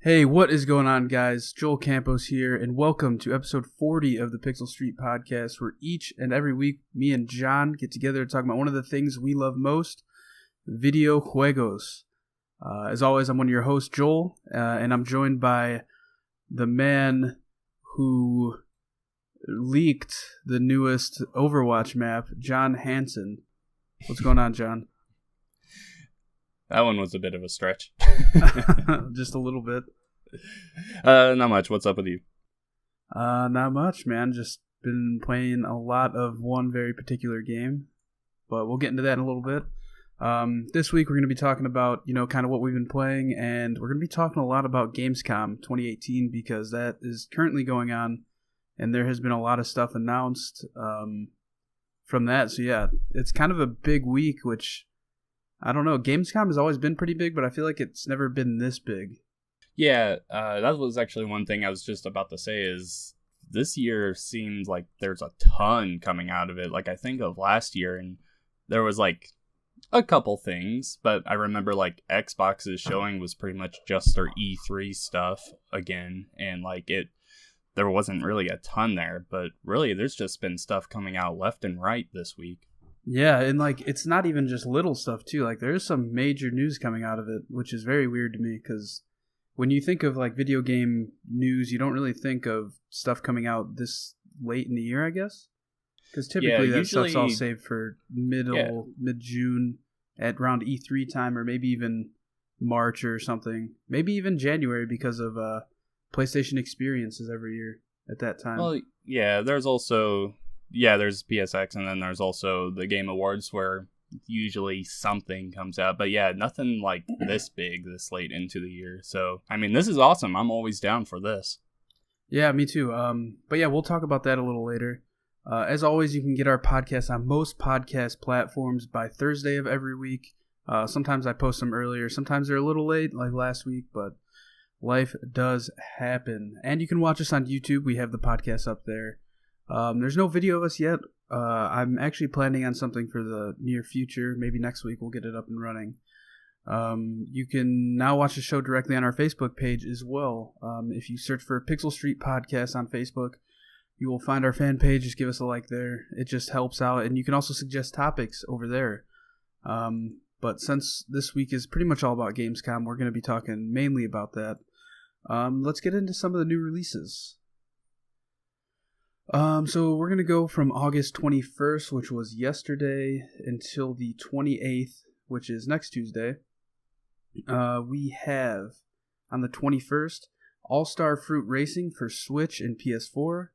Hey, what is going on, guys? Joel Campos here, and welcome to episode 40 of the Pixel Street Podcast, where each and every week, me and John get together to talk about one of the things we love most, video juegos. As always, I'm one of your hosts, Joel, and I'm joined by the man who leaked the newest Overwatch map, John Hansen. What's going on, John? That one was a bit of a stretch. Just a little bit. Not much. What's up with you? Not much, man. Just been playing a lot of one very particular game, but we'll get into that in a little bit. This week we're going to be talking about, kind of what we've been playing, and we're going to be talking a lot about Gamescom 2018 because that is currently going on, and there has been a lot of stuff announced from that. So yeah, it's kind of a big week, which I don't know. Gamescom has always been pretty big, but I feel like it's never been this big. Yeah, that was actually one thing I was just about to say is this year seems like there's a ton coming out of it. Like I think of last year and there was like a couple things, but I remember like Xbox's showing was pretty much just their E3 stuff again. And like there wasn't really a ton there, but really there's just been stuff coming out left and right this week. Yeah, and like it's not even just little stuff too. Like there's some major news coming out of it, which is very weird to me because when you think of like video game news, you don't really think of stuff coming out this late in the year, I guess. Because typically that stuff's all saved for mid-June at around E3 time, or maybe even March or something. Maybe even January because of PlayStation experiences every year at that time. Well, yeah, there's PSX, and then there's also the Game Awards where usually something comes out. But yeah, nothing like this big this late into the year. So, I mean, this is awesome. I'm always down for this. Yeah, me too. But yeah, we'll talk about that a little later. As always, you can get our podcast on most podcast platforms by Thursday of every week. Sometimes I post them earlier. Sometimes they're a little late, like last week, but life does happen. And you can watch us on YouTube. We have the podcast up there. There's no video of us yet. I'm actually planning on something for the near future. Maybe next week we'll get it up and running. You can now watch the show directly on our Facebook page as well. If you search for Pixel Street Podcast on Facebook, you will find our fan page. Just give us a like there. It just helps out. And you can also suggest topics over there. But since this week is pretty much all about Gamescom, we're going to be talking mainly about that. Let's get into some of the new releases. So we're going to go from August 21st, which was yesterday, until the 28th, which is next Tuesday. We have, on the 21st, All-Star Fruit Racing for Switch and PS4,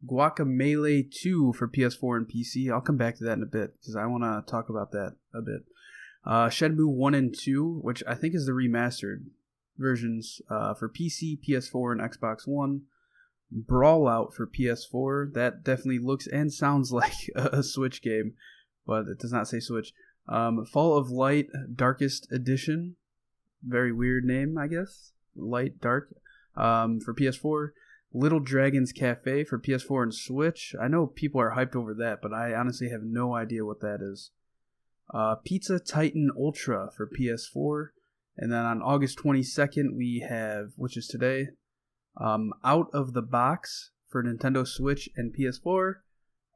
Guacamelee 2 for PS4 and PC. I'll come back to that in a bit, because I want to talk about that a bit. Shenmue 1 and 2, which I think is the remastered versions for PC, PS4, and Xbox One. Brawlout for PS4. That definitely looks and sounds like a Switch game, but it does not say Switch. Fall of Light Darkest Edition. Very weird name, I guess. Light Dark for PS4. Little Dragon's Cafe for PS4 and Switch. I know people are hyped over that, but I honestly have no idea what that is. Pizza Titan Ultra for PS4. And then on August 22nd, we have, which is today, Out of the Box for Nintendo Switch and PS4.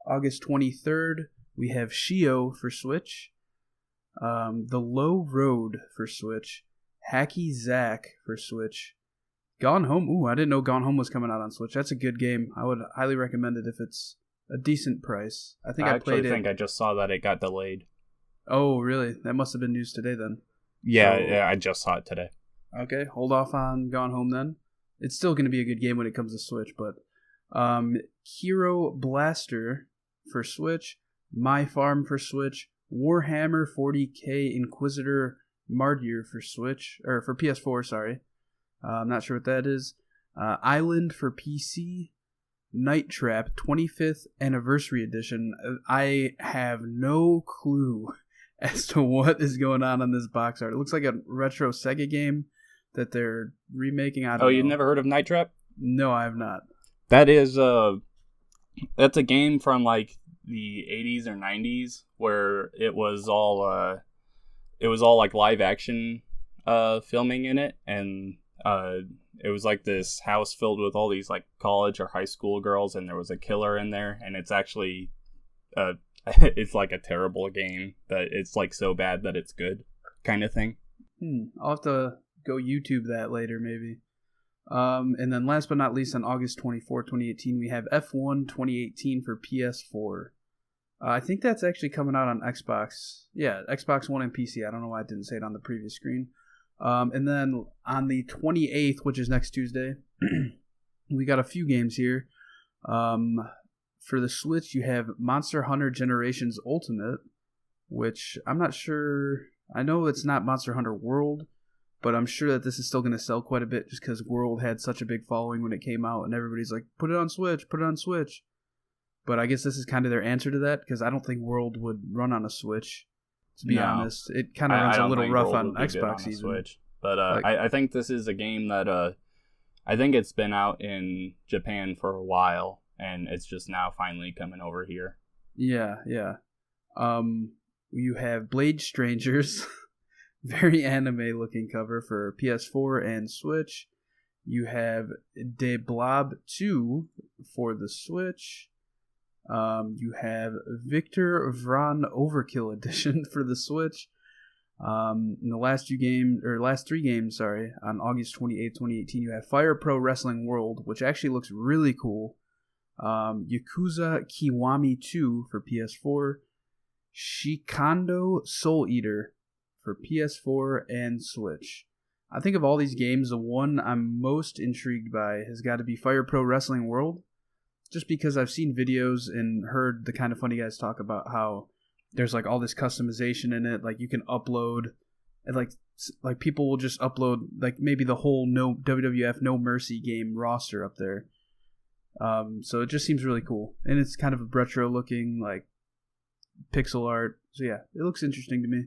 August 23rd, we have Shio for Switch. The Low Road for Switch. Hacky Zack for Switch. Gone Home. Ooh, I didn't know Gone Home was coming out on Switch. That's a good game. I would highly recommend it if it's a decent price. I I just saw that it got delayed. Oh, really? That must have been news today then. Yeah, I just saw it today. Okay, hold off on Gone Home then. It's still going to be a good game when it comes to Switch, but Hero Blaster for Switch, My Farm for Switch, Warhammer 40k Inquisitor Martyr for Switch, or for PS4, sorry. I'm not sure what that is. Island for PC, Night Trap 25th Anniversary Edition. I have no clue as to what is going on this box art. It looks like a retro Sega game that they're remaking. I don't know. You've never heard of Night Trap? No, I have not. That is that's a game from like the 80s or 90s where it was all like live action filming in it, and it was like this house filled with all these like college or high school girls, and there was a killer in there, and it's actually it's like a terrible game, but it's like so bad that it's good kind of thing. I'll have to go YouTube that later maybe. And then last but not least, on August 24, 2018, we have F1 2018 for PS4. I think that's actually coming out on Xbox. Yeah, Xbox One and PC. I don't know why I didn't say it on the previous screen. And then on the 28th, which is next Tuesday, we got a few games here. For the Switch, you have Monster Hunter Generations Ultimate, which I'm not sure. I know it's not Monster Hunter World, but I'm sure that this is still going to sell quite a bit just because World had such a big following when it came out, and everybody's like, put it on Switch, put it on Switch. But I guess this is kind of their answer to that, because I don't think World would run on a Switch, to be honest. It kind of runs a little rough on Xbox even. Switch. But I think this is a game that I think it's been out in Japan for a while, and it's just now finally coming over here. Yeah. You have Blade Strangers, very anime-looking cover for PS4 and Switch. You have De Blob 2 for the Switch. You have Victor Vran Overkill Edition for the Switch. In the last three games, on August 28th, 2018, you have Fire Pro Wrestling World, which actually looks really cool. Yakuza Kiwami 2 for PS4. Shikando Soul Eater for PS4 and Switch. I think of all these games, the one I'm most intrigued by has got to be Fire Pro Wrestling World. Just because I've seen videos and heard the Kind of Funny guys talk about how there's like all this customization in it. Like you can upload, and like people will just upload like maybe the whole WWF No Mercy game roster up there. So it just seems really cool, and it's kind of a retro looking like pixel art. So yeah, it looks interesting to me.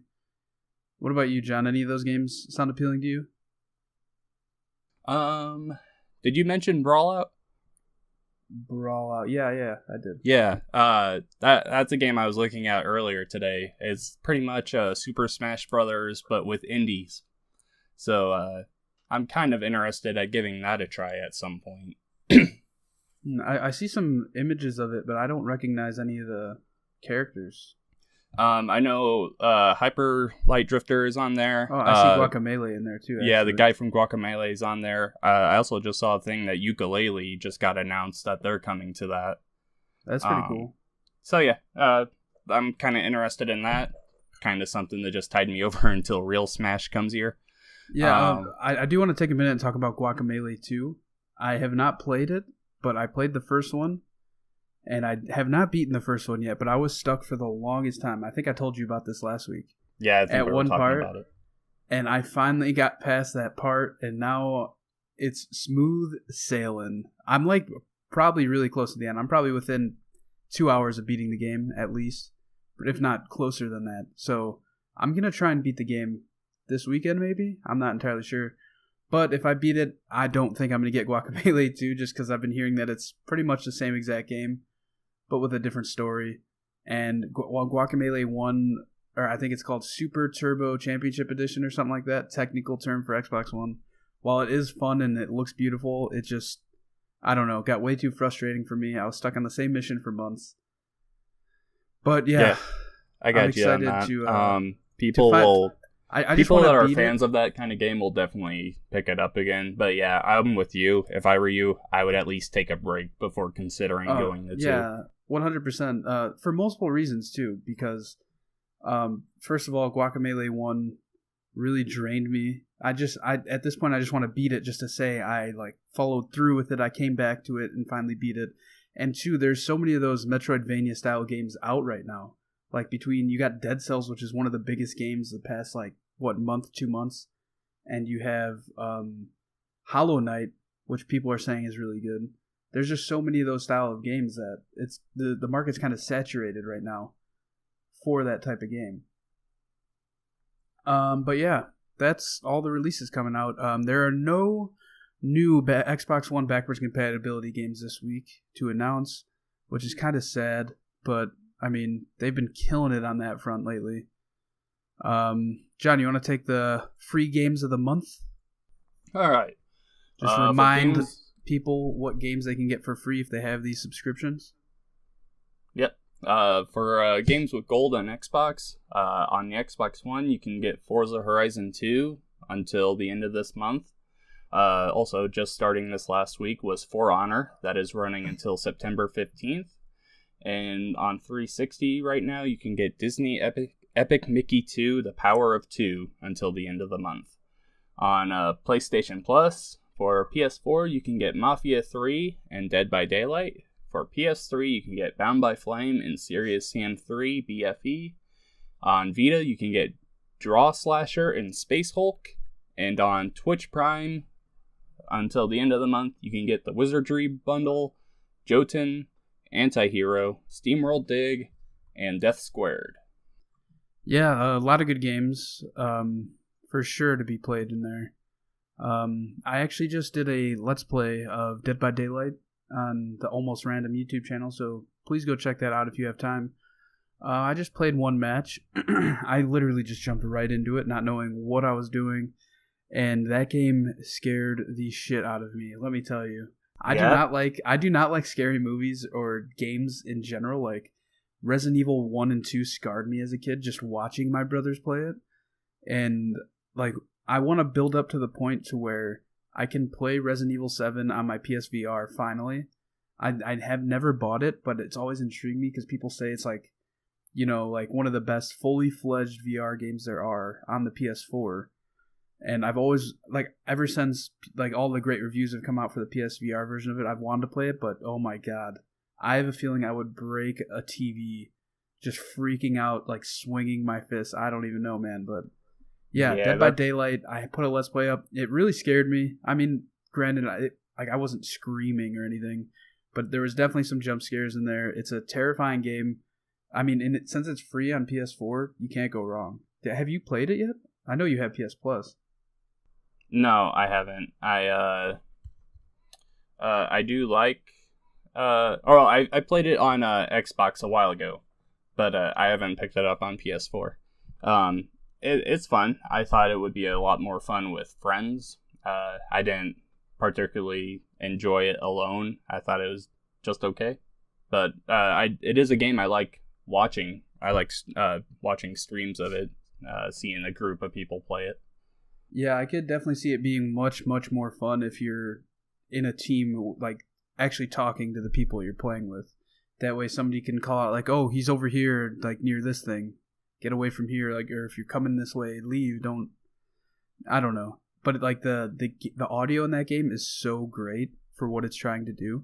What about you, John? Any of those games sound appealing to you? Did you mention Brawlout? Brawlout, yeah, I did. Yeah, that's a game I was looking at earlier today. It's pretty much Super Smash Brothers, but with indies. So I'm kind of interested at giving that a try at some point. I see some images of it, but I don't recognize any of the characters. I know Hyper Light Drifter is on there. Oh, I see Guacamelee in there too. Actually. Yeah, the guy from Guacamelee is on there. I also just saw a thing that Yooka-Laylee just got announced that they're coming to that. That's pretty cool. So yeah, I'm kind of interested in that. Kind of something that just tied me over until Real Smash comes here. Yeah, I do want to take a minute and talk about Guacamelee 2. I have not played it, but I played the first one. And I have not beaten the first one yet, but I was stuck for the longest time. I think I told you about this last week. Yeah, I think we were talking part, about it. And I finally got past that part, and now it's smooth sailing. I'm like probably really close to the end. I'm probably within 2 hours of beating the game at least, but if not closer than that. So I'm going to try and beat the game this weekend maybe. I'm not entirely sure. But if I beat it, I don't think I'm going to get Guacamelee 2 just because I've been hearing that it's pretty much the same exact game, but with a different story. And while Guacamelee 1, or I think it's called Super Turbo Championship Edition or something like that, technical term for Xbox One, while it is fun and it looks beautiful, it just, I don't know, got way too frustrating for me. I was stuck on the same mission for months. But yeah I got you on that. People that are fans of that kind of game will definitely pick it up again. But yeah, I'm with you. If I were you, I would at least take a break before considering going to 2. Yeah, 100%. For multiple reasons too, because first of all, Guacamelee 1 really drained me. I at this point I just want to beat it just to say I like followed through with it. I came back to it and finally beat it. And 2, there's so many of those Metroidvania style games out right now. Like you got Dead Cells, which is one of the biggest games the past month, 2 months, and you have Hollow Knight, which people are saying is really good. There's just so many of those style of games that it's the market's kind of saturated right now for that type of game. But yeah, that's all the releases coming out. There are no new Xbox One backwards compatibility games this week to announce, which is kind of sad, but I mean, they've been killing it on that front lately. John, you want to take the free games of the month? All right. Just remind people what games they can get for free if they have these subscriptions. Yep. For games with gold on Xbox, on the Xbox One, you can get Forza Horizon 2 until the end of this month. Also, just starting this last week was For Honor. That is running until September 15th. And on 360 right now, you can get Disney Epic Mickey 2, The Power of Two, until the end of the month. On PlayStation Plus, for PS4, you can get Mafia 3 and Dead by Daylight. For PS3, you can get Bound by Flame and Serious Sam 3 BFE. On Vita, you can get Draw Slasher and Space Hulk. And on Twitch Prime, until the end of the month, you can get the Wizardry Bundle, Jotun, Anti-Hero, SteamWorld Dig, and Death Squared. Yeah, a lot of good games, for sure to be played in there. I actually just did a Let's Play of Dead by Daylight on the Almost Random YouTube channel, so please go check that out if you have time. I just played one match. I literally just jumped right into it, not knowing what I was doing, and that game scared the shit out of me. Let me tell you, I do not like scary movies or games in general. Like Resident Evil 1 and 2 scarred me as a kid just watching my brothers play it, and like I want to build up to the point to where I can play Resident Evil 7 on my PSVR finally. I have never bought it, but it's always intrigued me because people say it's like, like one of the best fully fledged VR games there are on the PS4. And I've always, ever since, all the great reviews have come out for the PSVR version of it, I've wanted to play it, but oh my god. I have a feeling I would break a TV just freaking out, swinging my fist. I don't even know, man, but yeah, Dead by Daylight, I put a Let's Play up. It really scared me. I mean, granted, I wasn't screaming or anything, but there was definitely some jump scares in there. It's a terrifying game. I mean, since it's free on PS4, you can't go wrong. Have you played it yet? I know you have PS Plus. No, I haven't. I do like. I played it on Xbox a while ago, but I haven't picked it up on PS4. It's fun. I thought it would be a lot more fun with friends. I didn't particularly enjoy it alone. I thought it was just okay, but it is a game I like watching. I like watching streams of it, seeing a group of people play it. Yeah, I could definitely see it being much, much more fun if you're in a team, actually talking to the people you're playing with. That way somebody can call out, oh, he's over here, near this thing. Get away from here, or if you're coming this way, leave, don't... I don't know. But, the audio in that game is so great for what it's trying to do.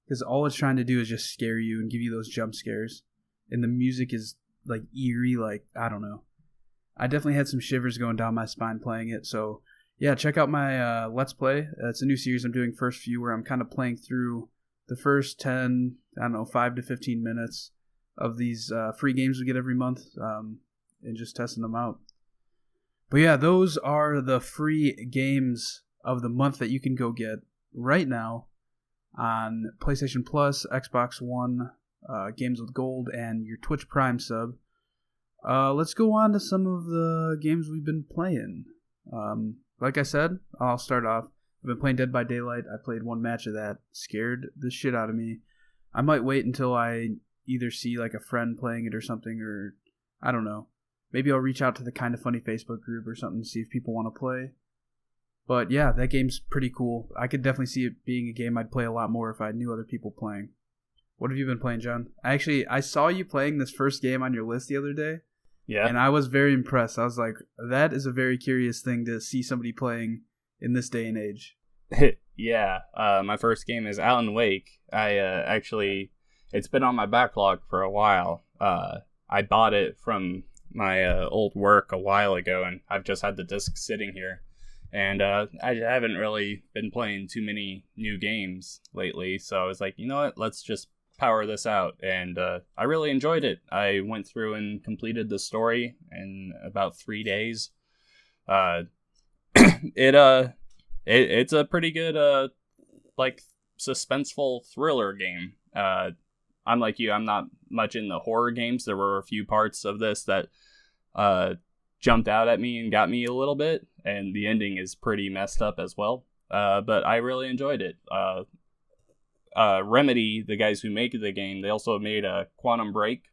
Because all it's trying to do is just scare you and give you those jump scares. And the music is, eerie, I don't know. I definitely had some shivers going down my spine playing it, so yeah, check out my Let's Play. It's a new series I'm doing, First View, where I'm kind of playing through the first 10, 5 to 15 minutes of these free games we get every month, and just testing them out. But yeah, those are the free games of the month that you can go get right now on PlayStation Plus, Xbox One, Games with Gold, and your Twitch Prime sub. Let's go on to some of the games we've been playing. Like I said, I'll start off. I've been playing Dead by Daylight. I played one match of that. Scared the shit out of me. I might wait until I either see a friend playing it or something, or I don't know. Maybe I'll reach out to the Kinda Funny Facebook group or something to see if people want to play. But yeah, that game's pretty cool. I could definitely see it being a game I'd play a lot more if I knew other people playing. What have you been playing, John? I saw you playing this first game on your list the other day. Yeah. And I was very impressed. I was like, that is a very curious thing to see somebody playing in this day and age. Yeah. My first game is Alan Wake. It's been on my backlog for a while. I bought it from my old work a while ago, and I've just had the disc sitting here. And I haven't really been playing too many new games lately, so I was like, you know what, let's just power this out. And I really enjoyed it. I went through and completed the story in about 3 days. It's a pretty good suspenseful thriller game. I'm like you, I'm not much in the horror games. There were a few parts of this that jumped out at me and got me a little bit, and the ending is pretty messed up as well. but I really enjoyed it. Remedy, the guys who make the game, they also made a Quantum Break,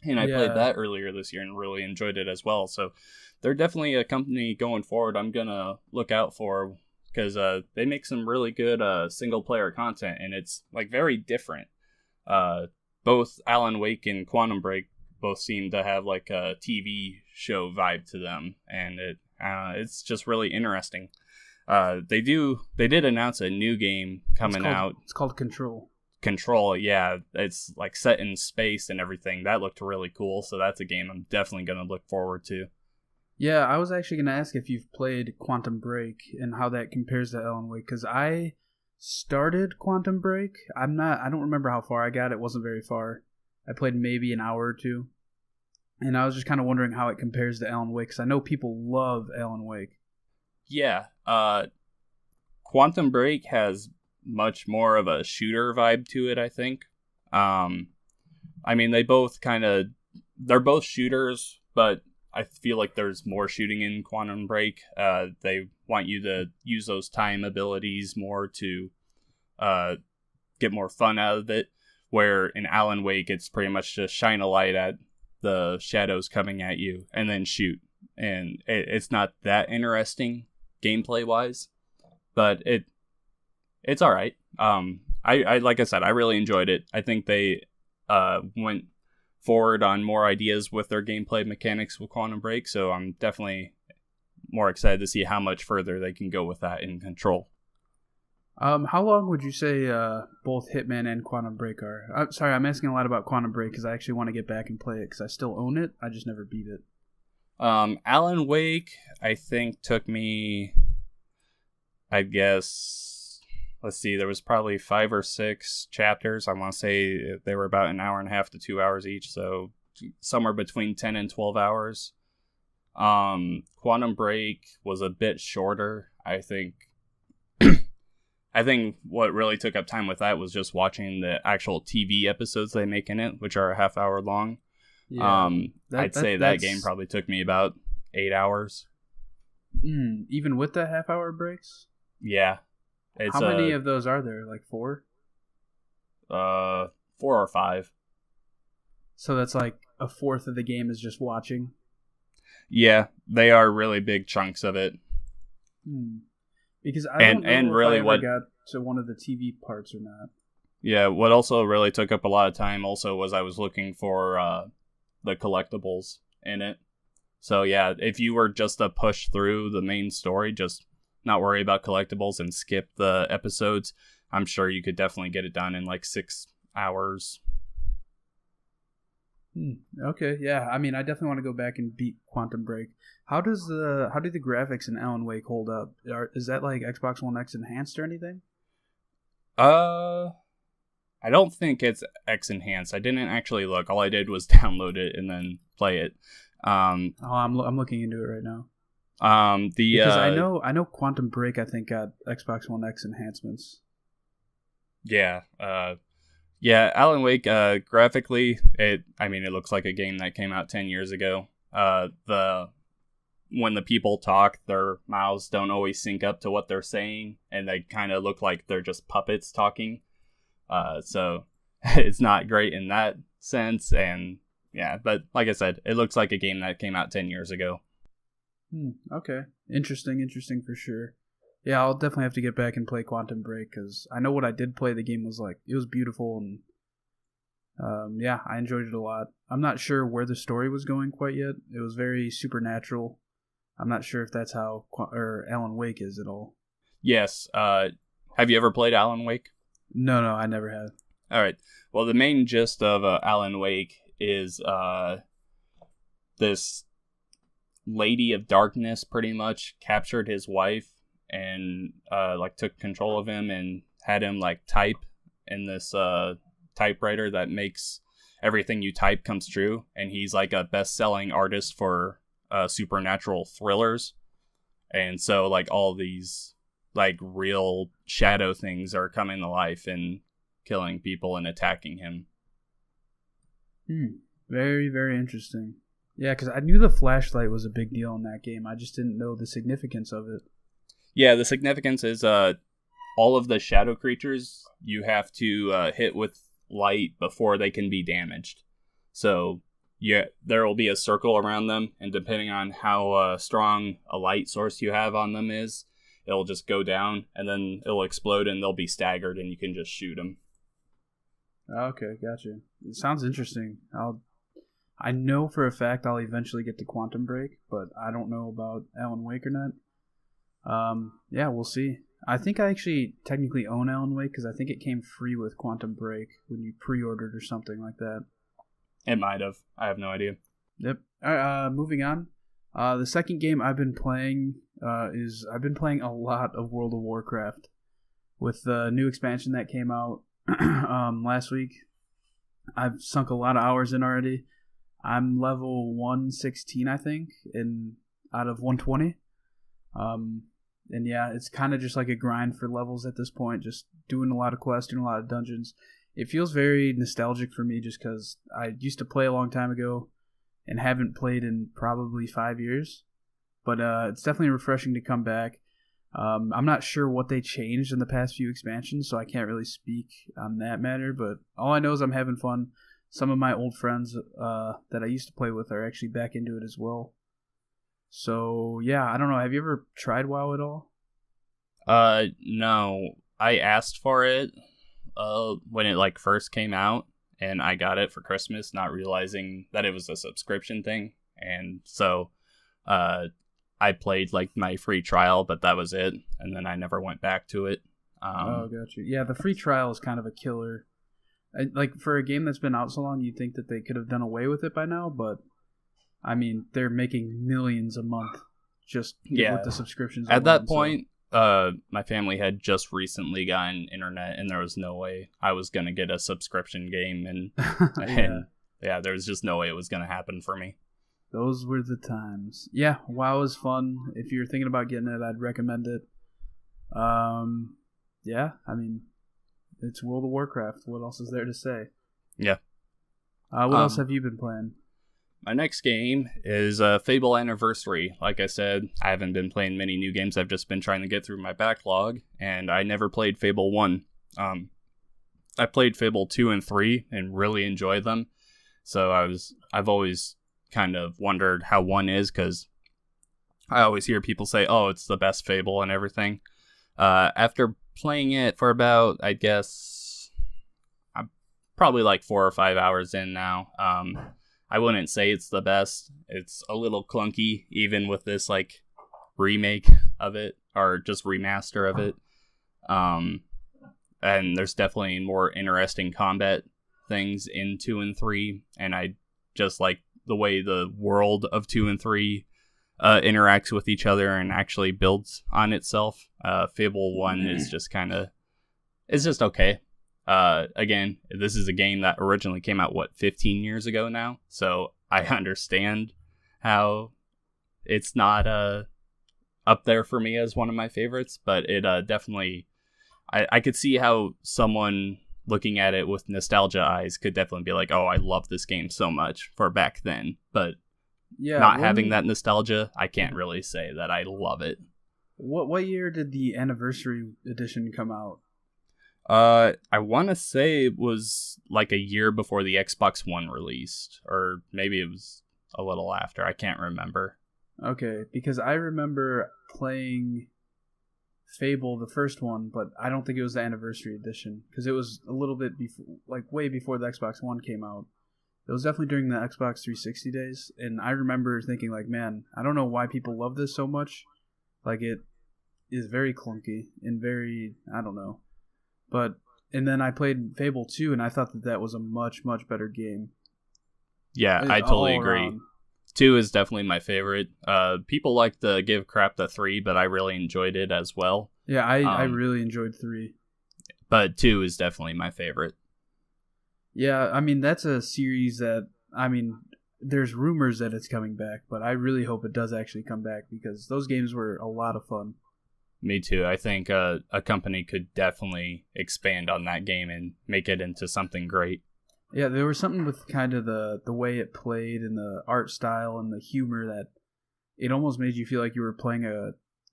and I played Yeah. that earlier this year and really enjoyed it as well. So they're definitely a company going forward I'm gonna look out for, because they make some really good single player content, and it's like very different. Both Alan Wake and Quantum Break both seem to have like a TV show vibe to them, and it's just really interesting. They did announce a new game coming out. It's called Control. Control, yeah, it's like set in space and everything. That looked really cool, so that's a game I'm definitely gonna look forward to. Yeah, I was actually going to ask if you've played Quantum Break and how that compares to Alan Wake, because I started Quantum Break. I don't remember how far I got. It wasn't very far. I played maybe an hour or two, and I was just kind of wondering how it compares to Alan Wake, because I know people love Alan Wake. Yeah, Quantum Break has much more of a shooter vibe to it, I think. I mean, they're both shooters, but I feel like there's more shooting in Quantum Break. They want you to use those time abilities more to get more fun out of it, where in Alan Wake, it's pretty much just shine a light at the shadows coming at you and then shoot. And it's not that interesting gameplay-wise, but it's all right. I like I said, I really enjoyed it. I think they went forward on more ideas with their gameplay mechanics with Quantum Break, so I'm definitely more excited to see how much further they can go with that in Control. How long would you say both Hitman and Quantum Break are? I'm sorry, I'm asking a lot about Quantum Break because I actually want to get back and play it because I still own it. I just never beat it. Alan Wake, I think, took me, I guess, let's see, there was probably 5 or 6 chapters. I want to say they were about an hour and a half to 2 hours each, so somewhere between 10 and 12 hours. Quantum Break was a bit shorter, I think. I think what really took up time with that was just watching the actual TV episodes they make in it, which are a half hour long. Yeah, I'd say that game probably took me about 8 hours. Even with the half-hour breaks? Yeah. How many of those are there? Like 4? 4 or 5. So that's like a fourth of the game is just watching? Yeah, they are really big chunks of it. Because I don't know if really I ever got to one of the TV parts or not. Yeah, what also really took up a lot of time also was I was looking for the collectibles in it. So yeah, if you were just to push through the main story, just not worry about collectibles and skip the episodes, I'm sure you could definitely get it done in like 6 hours. Okay, yeah. I mean, I definitely want to go back and beat Quantum Break. How do the graphics in Alan Wake hold up? Is that like Xbox One X enhanced or anything? I don't think it's X enhanced. I didn't actually look. All I did was download it and then play it. I'm looking into it right now. Because I know Quantum Break I think got Xbox One X enhancements. Yeah. Alan Wake, graphically, it looks like a game that came out 10 years ago. When the people talk, their mouths don't always sync up to what they're saying, and they kind of look like they're just puppets talking. So it's not great in that sense, and yeah, but like I said, it looks like a game that came out 10 years ago. Okay. Interesting for sure. Yeah, I'll definitely have to get back and play Quantum Break because I know what I did play. The game was like, it was beautiful and yeah, I enjoyed it a lot. I'm not sure where the story was going quite yet. It was very supernatural. I'm not sure if that's how Alan Wake is at all. Yes. Have you ever played Alan Wake? No, I never have. All right. Well, the main gist of Alan Wake is this Lady of Darkness pretty much captured his wife and took control of him and had him like type in this typewriter that makes everything you type comes true, and he's like a best-selling artist for supernatural thrillers, and so like all these like real shadow things are coming to life and killing people and attacking him. Very, very interesting. Yeah, because I knew the flashlight was a big deal in that game. I just didn't know the significance of it. Yeah, the significance is all of the shadow creatures you have to hit with light before they can be damaged. So yeah, there will be a circle around them, and depending on how strong a light source you have on them is, it'll just go down, and then it'll explode, and they'll be staggered, and you can just shoot them. Okay, gotcha. It sounds interesting. I know for a fact I'll eventually get to Quantum Break, but I don't know about Alan Wake or not. Yeah, we'll see. I think I actually technically own Alan Wake because I think it came free with Quantum Break when you pre-ordered or something like that. It might have. I have no idea. Yep. All right, moving on. The second game I've been playing is I've been playing a lot of World of Warcraft with the new expansion that came out last week. I've sunk a lot of hours in already. I'm level 116, I think, out of 120. And yeah, it's kind of just like a grind for levels at this point, just doing a lot of quests, doing a lot of dungeons. It feels very nostalgic for me just because I used to play a long time ago and haven't played in probably 5 years. But it's definitely refreshing to come back. I'm not sure what they changed in the past few expansions, so I can't really speak on that matter. But all I know is I'm having fun. Some of my old friends that I used to play with are actually back into it as well. So, yeah, I don't know. Have you ever tried WoW at all? No. I asked for it when it first came out, and I got it for Christmas, not realizing that it was a subscription thing. And so I played my free trial, but that was it, and then I never went back to it. Oh, gotcha. Yeah, the free trial is kind of a killer. For a game that's been out so long, you'd think that they could have done away with it by now, but I mean, they're making millions a month just with the subscriptions. At that point, my family had just recently gotten internet, and there was no way I was going to get a subscription game, and there was just no way it was going to happen for me. Those were the times. Yeah, WoW is fun. If you're thinking about getting it, I'd recommend it. Yeah, I mean, it's World of Warcraft. What else is there to say? Yeah. What else have you been playing? My next game is Fable Anniversary. Like I said, I haven't been playing many new games. I've just been trying to get through my backlog, and I never played Fable 1. I played Fable 2 and 3 and really enjoyed them. So I've always kind of wondered how 1 is, because I always hear people say, oh, it's the best Fable and everything. After playing it for about, I guess, I'm probably 4 or 5 hours in now, I wouldn't say it's the best. It's a little clunky, even with this remake of it, or just remaster of it. And there's definitely more interesting combat things in 2 and 3, and I just like the way the world of 2 and 3 interacts with each other and actually builds on itself. Fable 1 is just it's just okay. Again, this is a game that originally came out 15 years ago now, so I understand how it's not up there for me as one of my favorites, but it definitely, I could see how someone looking at it with nostalgia eyes could definitely be like, oh, I love this game so much for back then, but having that nostalgia, I can't really say that I love it. What year did the anniversary edition come out? I want to say it was a year before the Xbox One released, or maybe it was a little after. I can't remember. Okay, because I remember playing Fable, the first one, but I don't think it was the anniversary edition, because it was a little bit before, way before the Xbox One came out. It was definitely during the Xbox 360 days, and I remember thinking, man, I don't know why people love this so much. It is very clunky and very, I don't know. And then I played Fable 2, and I thought that was a much, much better game. Yeah, I totally agree. 2 is definitely my favorite. People like to give crap to 3, but I really enjoyed it as well. Yeah, I really enjoyed 3. But 2 is definitely my favorite. Yeah, I mean, that's a series that, there's rumors that it's coming back, but I really hope it does actually come back, because those games were a lot of fun. Me too. I think a company could definitely expand on that game and make it into something great. Yeah, there was something with kind of the way it played and the art style and the humor that it almost made you feel like you were playing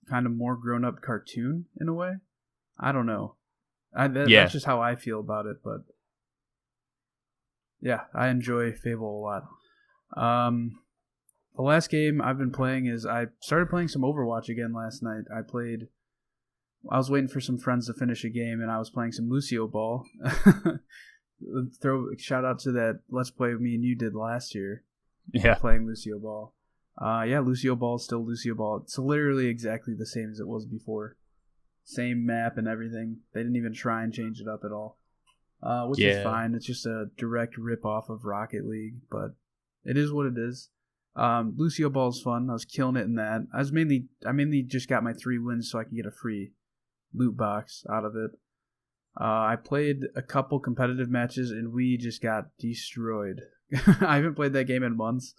kind of more grown up cartoon in a way. I don't know. That's just how I feel about it, but yeah, I enjoy Fable a lot. The last game I've been playing is I started playing some Overwatch again last night. I was waiting for some friends to finish a game, and I was playing some Lucio Ball. Throw shout out to that Let's Play me and you did last year. Yeah, playing Lucio Ball. Lucio Ball is still Lucio Ball. It's literally exactly the same as it was before. Same map and everything. They didn't even try and change it up at all. Which is fine. It's just a direct rip-off of Rocket League, but it is what it is. Lucio Ball's fun. I was killing it in that. I mainly just got my 3 wins so I can get a free loot box out of it. I played a couple competitive matches and we just got destroyed. I haven't played that game in months,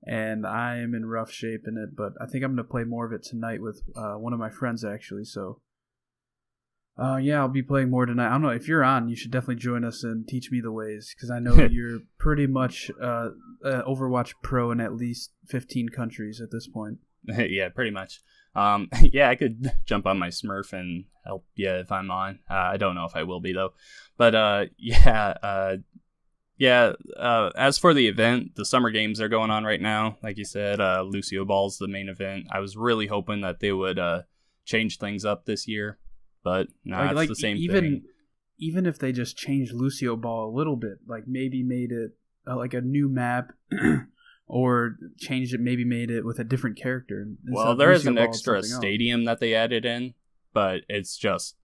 and I am in rough shape in it, but I think I'm going to play more of it tonight with one of my friends, actually, so I'll be playing more tonight. I don't know, if you're on, you should definitely join us and teach me the ways, because I know that you're pretty much Overwatch pro in at least 15 countries at this point. Yeah, pretty much. I could jump on my Smurf and help you if I'm on. I don't know if I will be, though. But, as for the event, the summer games are going on right now. Like you said, Lucio Ball's the main event. I was really hoping that they would change things up this year, but no, it's the same thing. Even if they just changed Lucio Ball a little bit, like maybe made it like a new map, or changed it, maybe made it with a different character. Well, there is an extra stadium that they added in, but it's just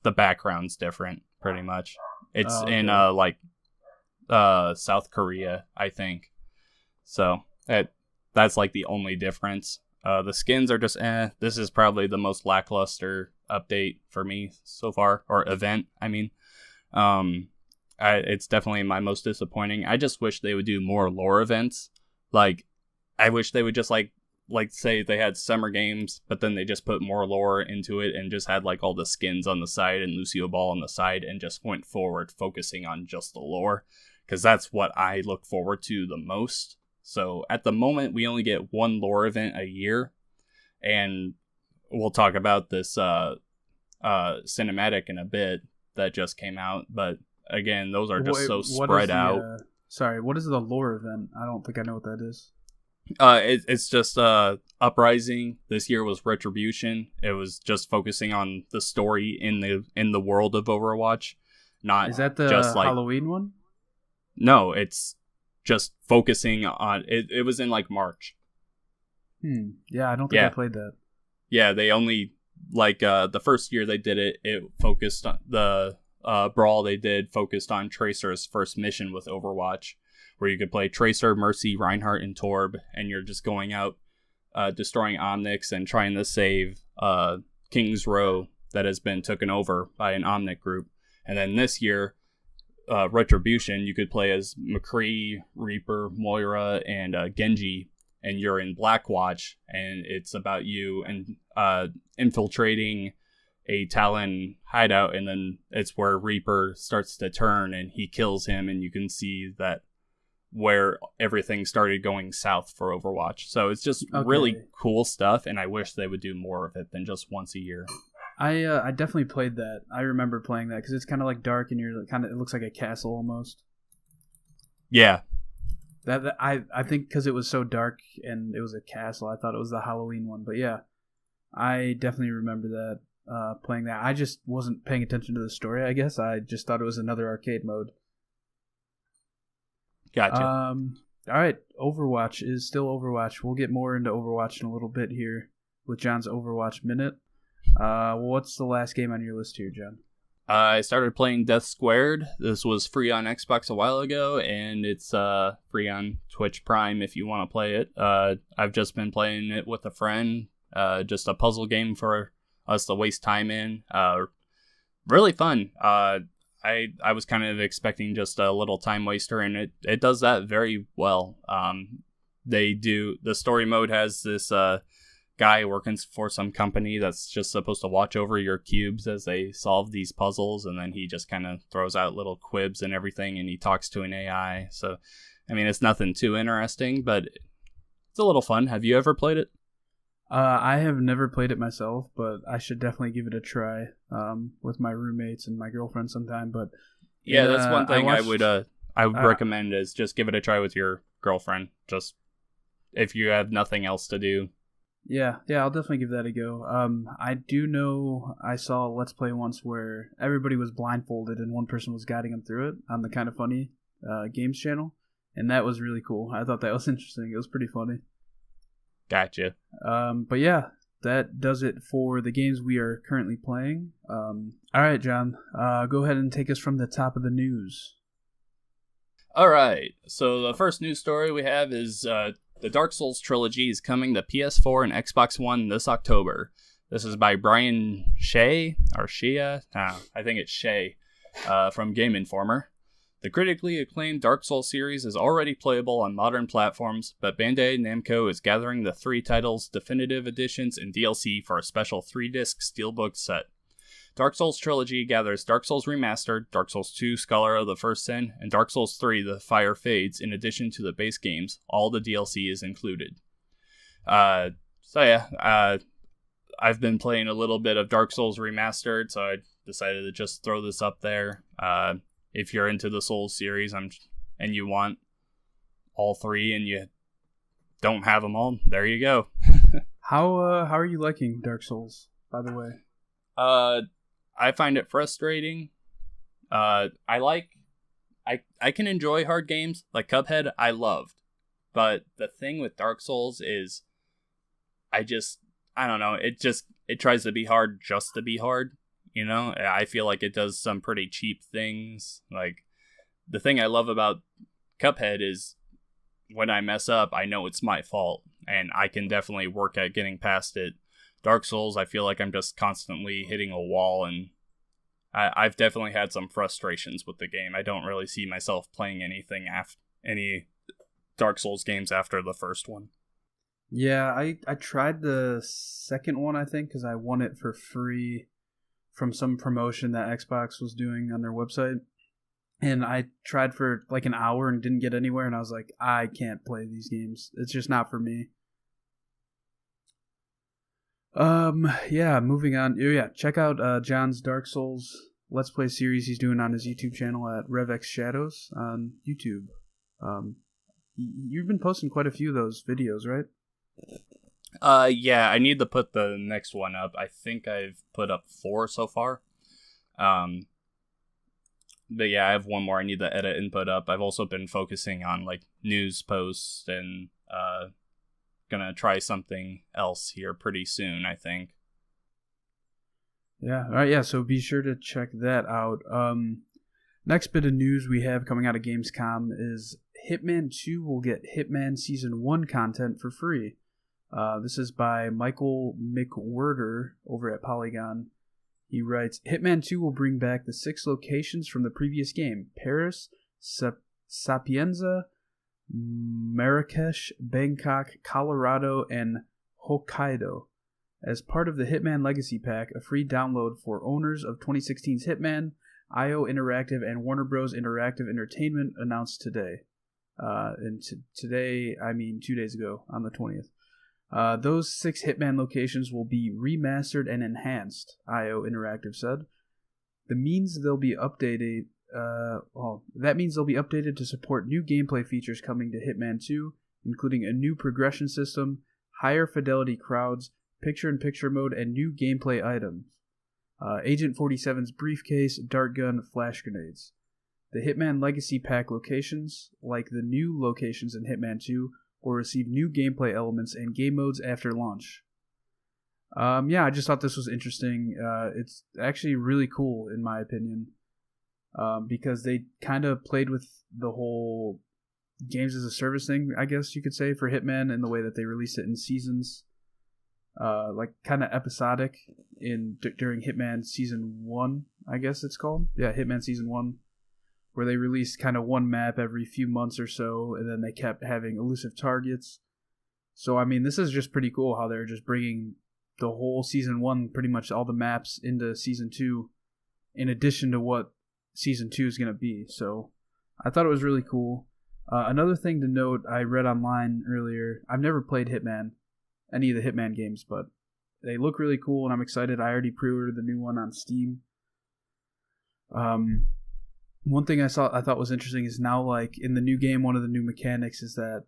the background's different, pretty much. It's in South Korea, I think. So that's like the only difference. The skins are just This is probably the most lackluster update for me so far, or event, I mean. It's definitely my most disappointing. I just wish they would do more lore events. Like, I wish they would just like say they had summer games, but then they just put more lore into it and just had like all the skins on the side and Lucio Ball on the side and just went forward focusing on just the lore. Because that's what I look forward to the most. So at the moment, we only get one lore event a year. And we'll talk about this cinematic in a bit that just came out. But again, those are just so spread out. What is the lore event? I don't think I know what that is. It's just Uprising. This year was Retribution. It was just focusing on the story in the world of Overwatch. Not is that the just like Halloween one? No, it's just focusing on it. It was in like March. Yeah, I don't think I played that. Yeah, they only the first year they did it. It focused on the brawl they did focused on Tracer's first mission with Overwatch, where you could play Tracer, Mercy, Reinhardt, and Torb, and you're just going out, destroying Omnics and trying to save King's Row that has been taken over by an Omnic group. And then this year, Retribution, you could play as McCree, Reaper, Moira, and Genji, and you're in Blackwatch, and it's about you and infiltrating a Talon hideout, and then it's where Reaper starts to turn, and he kills him, and you can see that where everything started going south for Overwatch. So it's just really cool stuff, and I wish they would do more of it than just once a year. I definitely played that. I remember playing that because it's kind of like dark and you're kind of, it looks like a castle almost. Yeah. That I think because it was so dark and it was a castle, I thought it was the Halloween one. But yeah, I definitely remember that, playing that. I just wasn't paying attention to the story, I guess. I just thought it was another arcade mode. Gotcha. All right, Overwatch is still Overwatch. We'll get more into Overwatch in a little bit here with John's Overwatch Minute. What's the last game on your list here, John? I started playing Death Squared. This was free on Xbox a while ago, and it's free on Twitch Prime if you want to play it. I've just been playing it with a friend. Just a puzzle game for us to waste time in. Really fun. I was kind of expecting just a little time waster, and it does that very well. The story mode has this guy working for some company that's just supposed to watch over your cubes as they solve these puzzles, and then he just kind of throws out little quibs and everything, and he talks to an AI. So, I mean, it's nothing too interesting, but it's a little fun. Have you ever played it? I have never played it myself, but I should definitely give it a try with my roommates and my girlfriend sometime. But Yeah, that's one thing I would uh, recommend is just give it a try with your girlfriend. Just if you have nothing else to do. yeah, I'll definitely give that a go. I do know I saw a Let's Play once where everybody was blindfolded and one person was guiding them through it on the Kind of Funny games channel, and that was really cool. I thought that was interesting. It was pretty funny. Gotcha. But yeah, that does it for the games we are currently playing. All right, John, go ahead and take us from the top of the news. All right. So the first news story we have is the Dark Souls trilogy is coming to PS4 and Xbox One this October. This is by Brian Shea, or Shea? I think it's Shea, from Game Informer. The critically acclaimed Dark Souls series is already playable on modern platforms, but Bandai Namco is gathering the 3 titles' definitive editions and DLC for a special 3-disc steelbook set. Dark Souls Trilogy gathers Dark Souls Remastered, Dark Souls 2 Scholar of the First Sin, and Dark Souls 3 The Fire Fades in addition to the base games. All the DLC is included. I've been playing a little bit of Dark Souls Remastered, so I decided to just throw this up there. If you're into the Souls series and you want all 3 and you don't have them all, there you go. How are you liking Dark Souls, by the way? I find it frustrating. I can enjoy hard games like Cuphead. I loved, but the thing with Dark Souls is, I don't know. It tries to be hard just to be hard. You know, I feel like it does some pretty cheap things. Like, the thing I love about Cuphead is when I mess up, I know it's my fault, and I can definitely work at getting past it. Dark Souls, I feel like I'm just constantly hitting a wall, and I've definitely had some frustrations with the game. I don't really see myself playing any Dark Souls games after the first one. Yeah, I tried the second one, I think, because I won it for free from some promotion that Xbox was doing on their website. And I tried for like an hour and didn't get anywhere, and I was like, I can't play these games. It's just not for me. Yeah, moving on. Yeah, check out John's Dark Souls Let's Play series he's doing on his YouTube channel at RevX Shadows on YouTube. You've been posting quite a few of those videos, right? Yeah, I need to put the next one up. I think I've put up 4 so far. But yeah, I have one more I need to edit and put up. I've also been focusing on like news posts and gonna try something else here pretty soon, I think. Yeah, all right, yeah, so be sure to check that out. Next bit of news we have coming out of Gamescom is Hitman 2 will get Hitman Season 1 content for free. This is by Michael McWhirter over at Polygon. He writes, Hitman 2 will bring back the 6 locations from the previous game: Paris, Sapienza, Marrakesh, Bangkok, Colorado, and Hokkaido. As part of the Hitman Legacy Pack, a free download for owners of 2016's Hitman, IO Interactive and Warner Bros. Interactive Entertainment announced today. Today, I mean 2 days ago, on the 20th. Those 6 Hitman locations will be remastered and enhanced, IO Interactive said. That means they'll be updated to support new gameplay features coming to Hitman 2, including a new progression system, higher fidelity crowds, picture-in-picture mode, and new gameplay items. Agent 47's briefcase, dart gun, flash grenades. The Hitman Legacy Pack locations, like the new locations in Hitman 2, will receive new gameplay elements and game modes after launch. Yeah, I just thought this was interesting. It's actually really cool, in my opinion, because they kind of played with the whole games as a service thing, I guess you could say, for Hitman, and the way that they released it in seasons, like kind of episodic during Hitman Season 1, I guess it's called. Yeah, Hitman Season 1, where they released kind of one map every few months or so, and then they kept having elusive targets. So, I mean, this is just pretty cool how they're just bringing the whole Season 1, pretty much all the maps, into Season 2, in addition to what Season 2 is going to be. So, I thought it was really cool. Another thing to note, I read online earlier, I've never played Hitman, any of the Hitman games, but they look really cool, and I'm excited. I already pre-ordered the new one on Steam. One thing I thought was interesting is now, like, in the new game, one of the new mechanics is that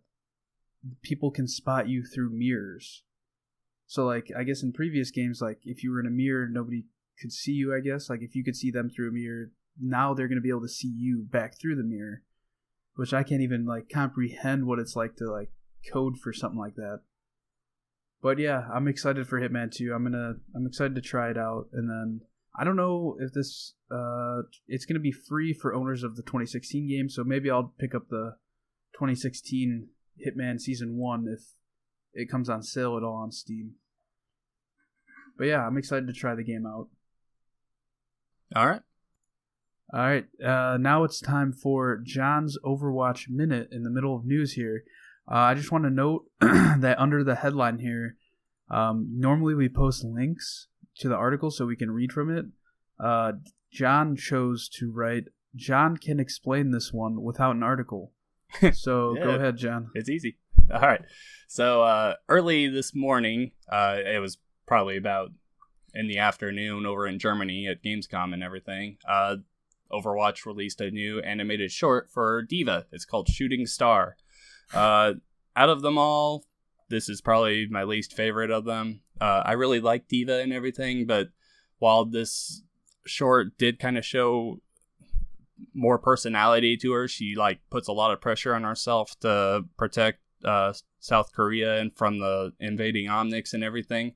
people can spot you through mirrors. So, like, I guess in previous games, like, if you were in a mirror, nobody could see you, I guess. Like, if you could see them through a mirror, now they're going to be able to see you back through the mirror, which I can't even, like, comprehend what it's like to, like, code for something like that. But yeah, I'm excited for Hitman 2. I'm excited to try it out, and then I don't know if this it's going to be free for owners of the 2016 game, so maybe I'll pick up the 2016 Hitman Season 1 if it comes on sale at all on Steam. But yeah, I'm excited to try the game out. All right. Now it's time for John's Overwatch Minute in the middle of news here. I just want to note that under the headline here, normally we post links to the article so we can read from it. John chose to write, John can explain this one without an article. So yeah, go ahead, John. It's easy. All right. So early this morning, it was probably about in the afternoon over in Germany at Gamescom and everything, Overwatch released a new animated short for D.Va. It's called Shooting Star. Out of them all, this is probably my least favorite of them. I really like D.Va and everything, but while this short did kind of show more personality to her, she like puts a lot of pressure on herself to protect South Korea and from the invading Omnics and everything.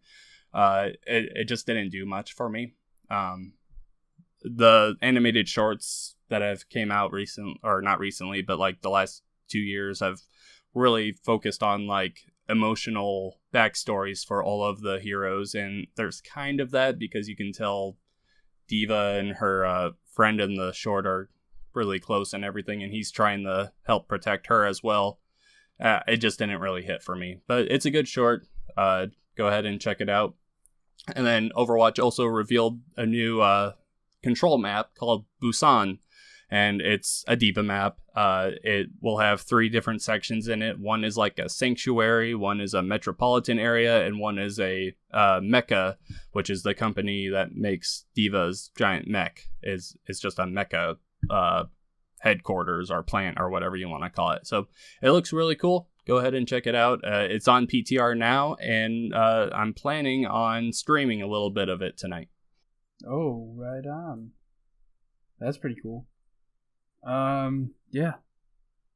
It just didn't do much for me. The animated shorts that have came out not recently, but like the last 2 years, have really focused on like emotional backstories for all of the heroes, and there's kind of that because you can tell D.Va and her friend in the short are really close and everything, and he's trying to help protect her as well. It just didn't really hit for me, but it's a good short. Go ahead and check it out. And then Overwatch also revealed a new control map called Busan, and it's a D.Va map. It will have 3 different sections in it. One is like a sanctuary, one is a metropolitan area, and one is a mecha, which is the company that makes D.Va's giant mech. It's just a mecha headquarters or plant or whatever you want to call it. So it looks really cool. Go ahead and check it out. It's on PTR now, and I'm planning on streaming a little bit of it tonight. Oh, right on. That's pretty cool. Yeah.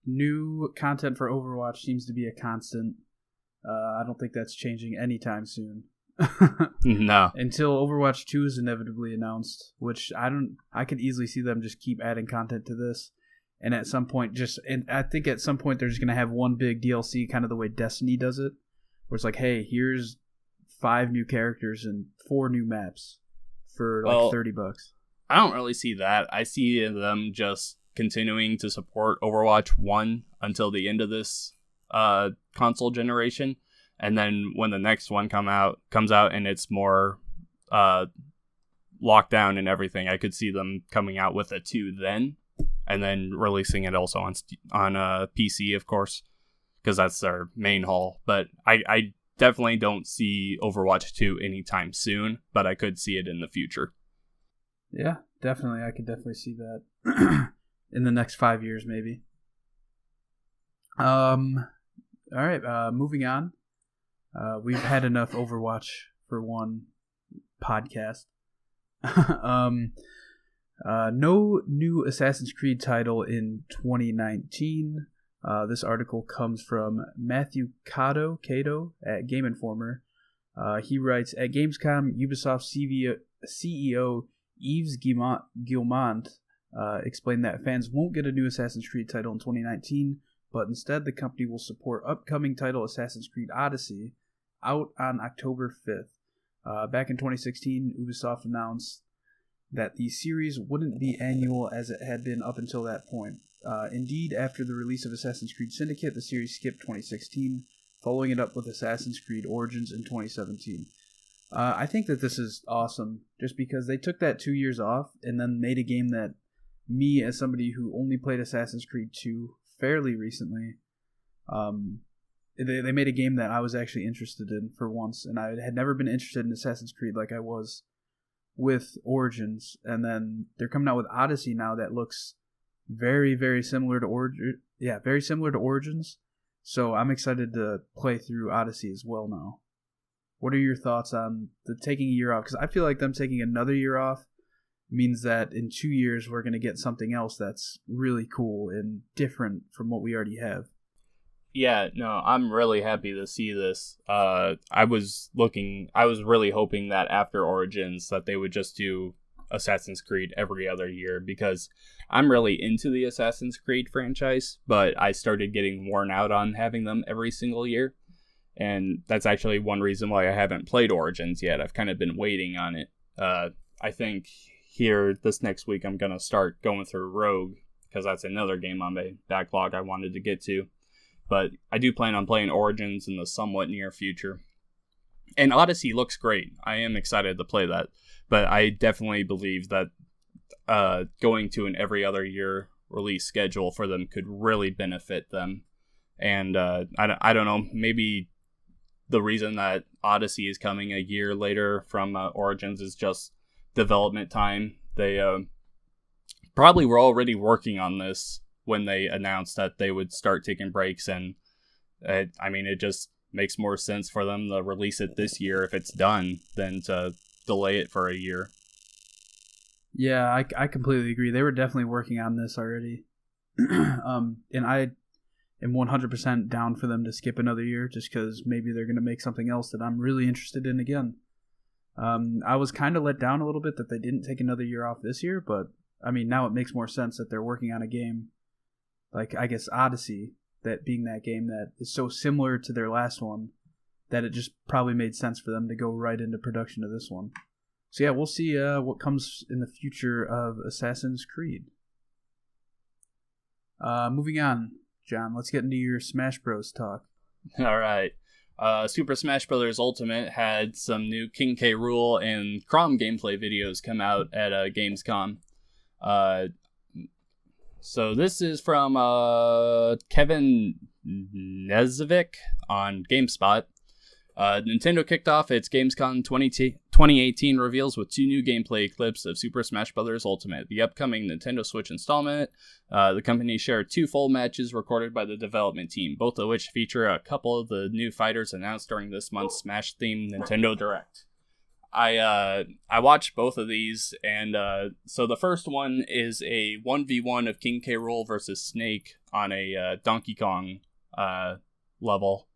New content for Overwatch seems to be a constant. I don't think that's changing anytime soon. No. Until Overwatch 2 is inevitably announced, which I could easily see them just keep adding content to this. And at some point, I think at some point they're just going to have one big DLC, kind of the way Destiny does it, where it's like, hey, here's 5 new characters and 4 new maps for like $30. I don't really see that. I see them just continuing to support Overwatch 1 until the end of this console generation. And then when the next one comes out and it's more locked down and everything, I could see them coming out with a 2 then. And then releasing it also on PC, of course, because that's their main haul. But I definitely don't see Overwatch 2 anytime soon, but I could see it in the future. Yeah, definitely. I could definitely see that in the next 5 years, maybe. All right, moving on. We've had enough Overwatch for one podcast. No new Assassin's Creed title in 2019. This article comes from Matthew Cato at Game Informer. He writes, at Gamescom, Ubisoft CEO Yves Guillemot explained that fans won't get a new Assassin's Creed title in 2019, but instead the company will support upcoming title Assassin's Creed Odyssey out on October 5th. Back in 2016, Ubisoft announced that the series wouldn't be annual as it had been up until that point. Indeed, after the release of Assassin's Creed Syndicate, the series skipped 2016, following it up with Assassin's Creed Origins in 2017. I think that this is awesome, just because they took that 2 years off and then made a game that me, as somebody who only played Assassin's Creed 2 fairly recently, they made a game that I was actually interested in for once, and I had never been interested in Assassin's Creed like I was with Origins, and then they're coming out with Odyssey now that looks very, very similar to very similar to Origins. So I'm excited to play through Odyssey as well now. What are your thoughts on the taking a year off? Because I feel like them taking another year off means that in 2 years we're going to get something else that's really cool and different from what we already have. Yeah, no, I'm really happy to see this. I was really hoping that after Origins that they would just do Assassin's Creed every other year, because I'm really into the Assassin's Creed franchise, but I started getting worn out on having them every single year. And that's actually one reason why I haven't played Origins yet. I've kind of been waiting on it. I think here this next week I'm going to start going through Rogue, because that's another game on my backlog I wanted to get to. But I do plan on playing Origins in the somewhat near future. And Odyssey looks great. I am excited to play that. But I definitely believe that going to an every other year release schedule for them could really benefit them. And I don't know, maybe the reason that Odyssey is coming a year later from Origins is just development time. They probably were already working on this when they announced that they would start taking breaks, and it just makes more sense for them to release it this year if it's done than to delay it for a year. Yeah, I completely agree. They were definitely working on this already. And I am 100% down for them to skip another year, just because maybe they're going to make something else that I'm really interested in again. I was kind of let down a little bit that they didn't take another year off this year, but now it makes more sense that they're working on a game like, I guess, Odyssey, that being that game that is so similar to their last one that it just probably made sense for them to go right into production of this one. So yeah, we'll see what comes in the future of Assassin's Creed. Moving on, John, let's get into your Smash Bros. Talk. All right. Super Smash Bros. Ultimate had some new King K. Rool and Chrom gameplay videos come out at Gamescom. So this is from Kevin Nezvik on GameSpot. Nintendo kicked off its Gamescom 2018 reveals with 2 new gameplay clips of Super Smash Bros. Ultimate, the upcoming Nintendo Switch installment. The company shared 2 full matches recorded by the development team, both of which feature a couple of the new fighters announced during this month's Smash-themed Nintendo Direct. I watched both of these, and so the first one is a 1v1 of King K. Rool versus Snake on a Donkey Kong level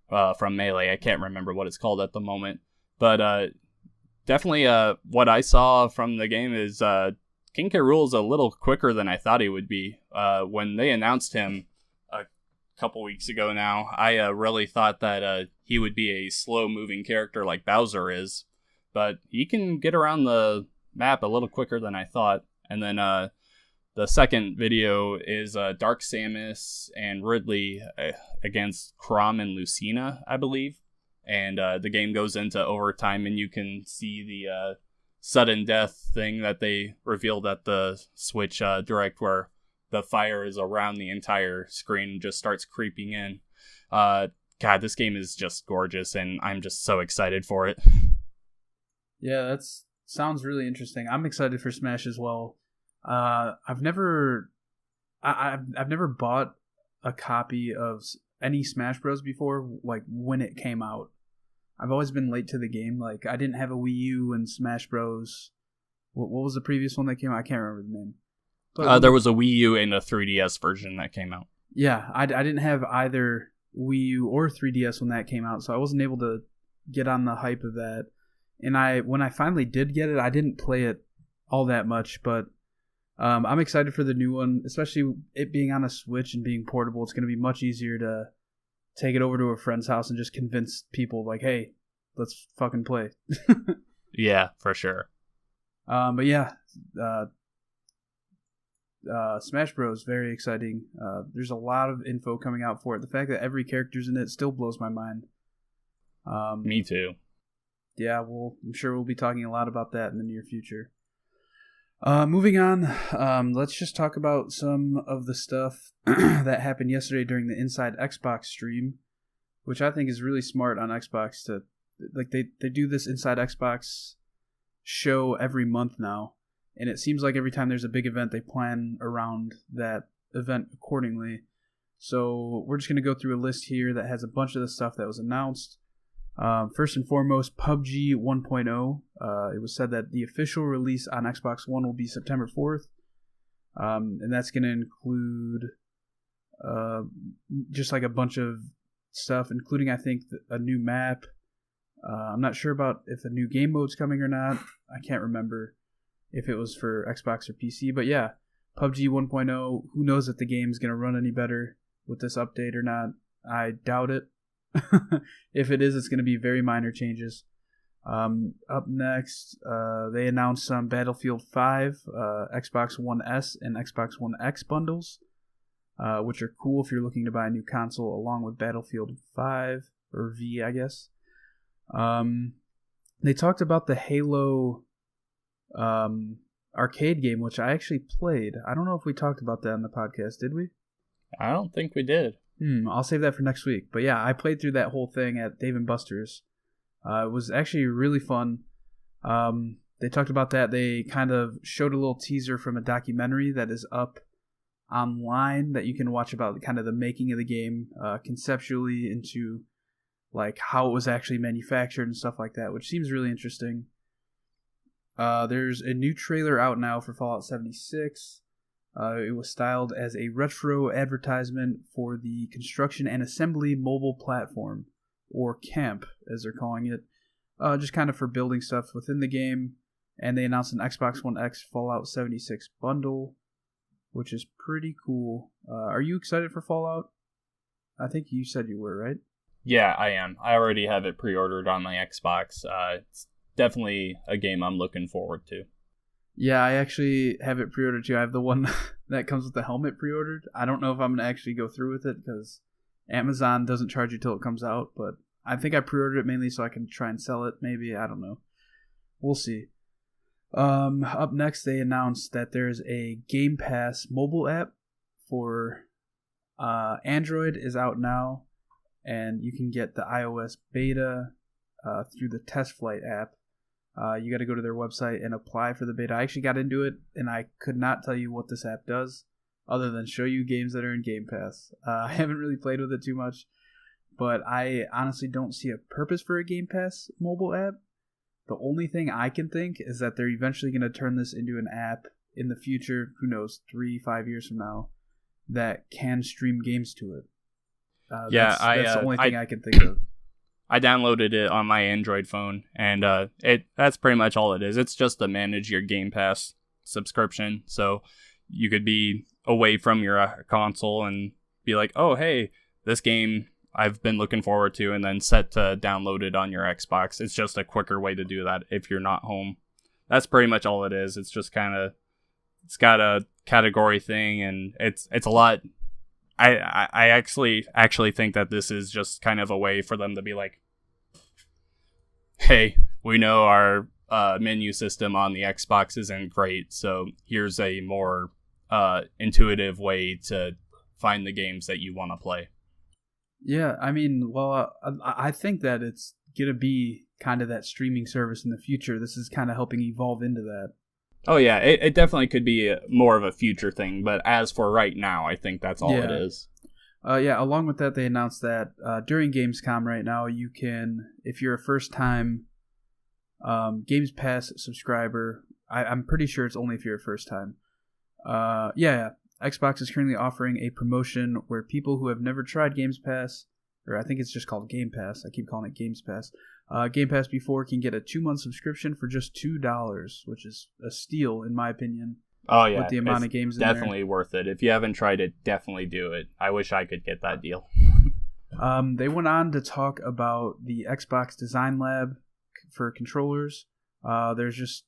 from Melee. I can't remember what it's called at the moment, but definitely what I saw from the game is King K. Rool is a little quicker than I thought he would be. When they announced him a couple weeks ago now, I really thought that he would be a slow-moving character like Bowser is. But he can get around the map a little quicker than I thought. And then the second video is Dark Samus and Ridley against Chrom and Lucina, I believe. And the game goes into overtime, and you can see the sudden death thing that they revealed at the Switch Direct, where the fire is around the entire screen and just starts creeping in. God, this game is just gorgeous, and I'm just so excited for it. Yeah, that sounds really interesting. I'm excited for Smash as well. I've never bought a copy of any Smash Bros. Before, like when it came out. I've always been late to the game. Like, I didn't have a Wii U and Smash Bros. What was the previous one that came out? I can't remember the name. But there was a Wii U and a 3DS version that came out. Yeah, I didn't have either Wii U or 3DS when that came out, so I wasn't able to get on the hype of that. And when I finally did get it, I didn't play it all that much, but I'm excited for the new one, especially it being on a Switch and being portable. It's going to be much easier to take it over to a friend's house and just convince people, like, hey, let's fucking play. Yeah, for sure. But yeah, Smash Bros. Very exciting. There's a lot of info coming out for it. The fact that every character's in it still blows my mind. Me too. Yeah, I'm sure we'll be talking a lot about that in the near future. Moving on, let's just talk about some of the stuff that happened yesterday during the Inside Xbox stream. which I think is really smart on Xbox to, like, they do this Inside Xbox show every month now, and it seems like every time there's a big event, they plan around that event accordingly. So we're just going to go through a list here that has a bunch of the stuff that was announced. First and foremost, PUBG 1.0. It was said that the official release on Xbox One will be September 4th. And that's going to include just like a bunch of stuff, including, I think, a new map. I'm not sure about if a new game mode's coming or not. I can't remember if it was for Xbox or PC. But yeah, PUBG 1.0. Who knows if the game's going to run any better with this update or not. I doubt it. If it is, it's going to be very minor changes. Up next, they announced some Battlefield 5, Xbox One S, and Xbox One X bundles, which are cool if you're looking to buy a new console along with Battlefield 5, or V, I guess. They talked about the Halo arcade game, which I actually played. I don't know if we talked about that on the podcast, did we? I don't think we did. I'll save that for next week. But yeah, I played through that whole thing at Dave & Buster's. It was actually really fun. They talked about that. They kind of showed a little teaser from a documentary that is up online that you can watch about kind of the making of the game, conceptually into like how it was actually manufactured and stuff like that, which seems really interesting. There's a new trailer out now for Fallout 76. It was styled as a retro advertisement for the Construction and Assembly mobile platform, or CAMP, as they're calling it, just kind of for building stuff within the game. And they announced an Xbox One X Fallout 76 bundle, which is pretty cool. Are you excited for Fallout? I think you said you were, right? Yeah, I am. I already have it pre-ordered on my Xbox. It's definitely a game I'm looking forward to. Yeah, I actually have it pre-ordered too. I have the one that comes with the helmet pre-ordered. I don't know if I'm going to actually go through with it because Amazon doesn't charge you till it comes out, but I think I pre-ordered it mainly so I can try and sell it. Maybe, I don't know. We'll see. Up next, they announced that there's a Game Pass mobile app for Android is out now, and you can get the iOS beta through the Test Flight app. You got to go to their website and apply for the beta. I actually got into it, and I could not tell you what this app does other than show you games that are in Game Pass. I haven't really played with it too much, but I honestly don't see a purpose for a Game Pass mobile app. The only thing I can think is that they're eventually going to turn this into an app in the future, who knows, 3-5 years from now, that can stream games to it. That's the only thing I can think of. I downloaded it on my Android phone, and that's pretty much all it is. It's just to manage your Game Pass subscription, so you could be away from your console and be like, oh, hey, this game I've been looking forward to, and then set to download it on your Xbox. It's just a quicker way to do that if you're not home. That's pretty much all it is. It's just kind of, it's got a category thing, and it's a lot. I actually think that this is just kind of a way for them to be like, hey, we know our menu system on the Xbox isn't great, so here's a more intuitive way to find the games that you want to play. Yeah, I mean, well, I think that it's going to be kind of that streaming service in the future. This is kind of helping evolve into that. Oh, yeah, it definitely could be more of a future thing, but as for right now, I think that's all it is. Yeah, along with that, they announced that during Gamescom right now, you can, if you're a first-time Games Pass subscriber, I'm pretty sure it's only if you're a first-time. Xbox is currently offering a promotion where people who have never tried Games Pass, or I think it's just called Game Pass, I keep calling it Games Pass, Game Pass before can get a 2-month subscription for just $2, which is a steal in my opinion. Oh yeah, with the amount of games in there. Definitely worth it. If you haven't tried it, definitely do it. I wish I could get that deal. They went on to talk about the Xbox Design Lab for controllers. There's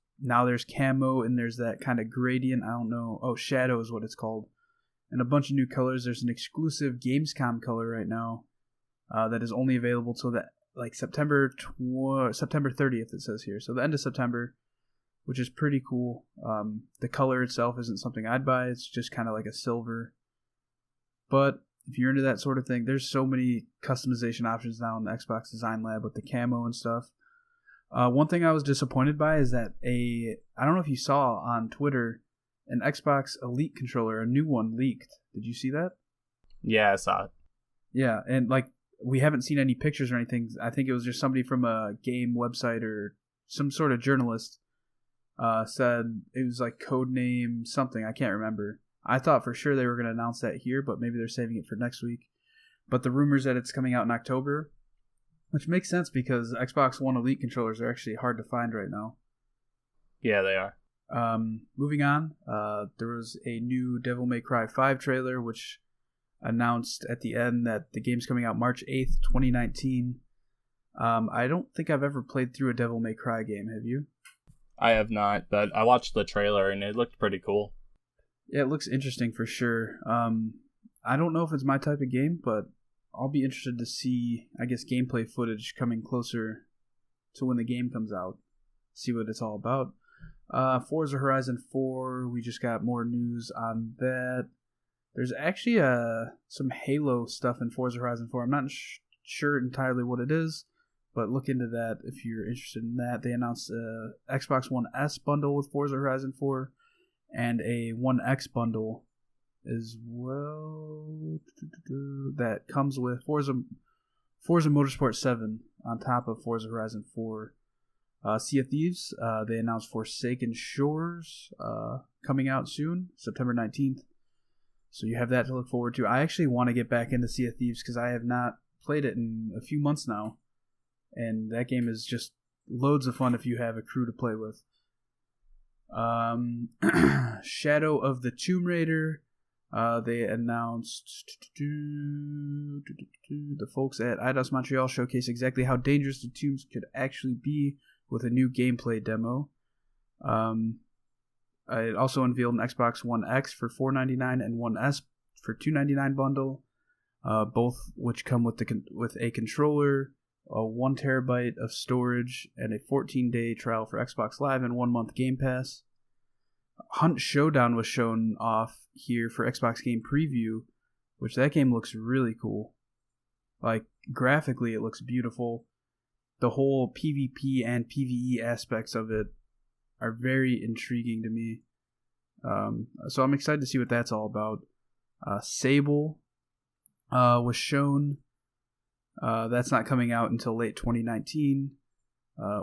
camo, and there's that kind of gradient. I don't know. Oh, shadow is what it's called. And a bunch of new colors. There's an exclusive Gamescom color right now that is only available till September 30th, it says here. So the end of September, which is pretty cool. The color itself isn't something I'd buy. It's just kind of like a silver. But if you're into that sort of thing, there's so many customization options now in the Xbox Design Lab with the camo and stuff. One thing I was disappointed by is that I don't know if you saw on Twitter, an Xbox Elite controller, a new one leaked. Did you see that? Yeah, I saw it. Yeah, and like we haven't seen any pictures or anything. I think it was just somebody from a game website or some sort of journalist said it was like codename something. I can't remember. I thought for sure they were going to announce that here, but maybe they're saving it for next week. But the rumors that it's coming out in October, which makes sense because Xbox One Elite controllers are actually hard to find right now. Yeah, they are. Moving on, there was a new Devil May Cry 5 trailer, which announced at the end that the game's coming out March 8th, 2019. I don't think I've ever played through a Devil May Cry game. Have you? I have not, but I watched the trailer and it looked pretty cool. Yeah, it looks interesting for sure. I don't know if it's my type of game, but I'll be interested to see, I guess, gameplay footage coming closer to when the game comes out. See what it's all about. Forza Horizon 4, we just got more news on that. There's actually some Halo stuff in Forza Horizon 4. I'm not sure entirely what it is, but look into that if you're interested in that. They announced a Xbox One S bundle with Forza Horizon 4 and a One X bundle as well that comes with Forza Motorsport 7 on top of Forza Horizon 4. Sea of Thieves, they announced Forsaken Shores coming out soon, September 19th. So you have that to look forward to. I actually want to get back into Sea of Thieves because I have not played it in a few months now. And that game is just loads of fun if you have a crew to play with. Shadow of the Tomb Raider, they announced the folks at Eidos Montreal showcase exactly how dangerous the tombs could actually be with a new gameplay demo. It also unveiled an Xbox One X for $499 and One S for $299 bundle, both which come with a controller, a 1 terabyte of storage, and a 14-day trial for Xbox Live and 1 month Game Pass. Hunt Showdown was shown off here for Xbox Game Preview, which that game looks really cool. Like, graphically, it looks beautiful. The whole PvP and PvE aspects of it are very intriguing to me. So I'm excited to see what that's all about. Sable was shown. That's not coming out until late 2019.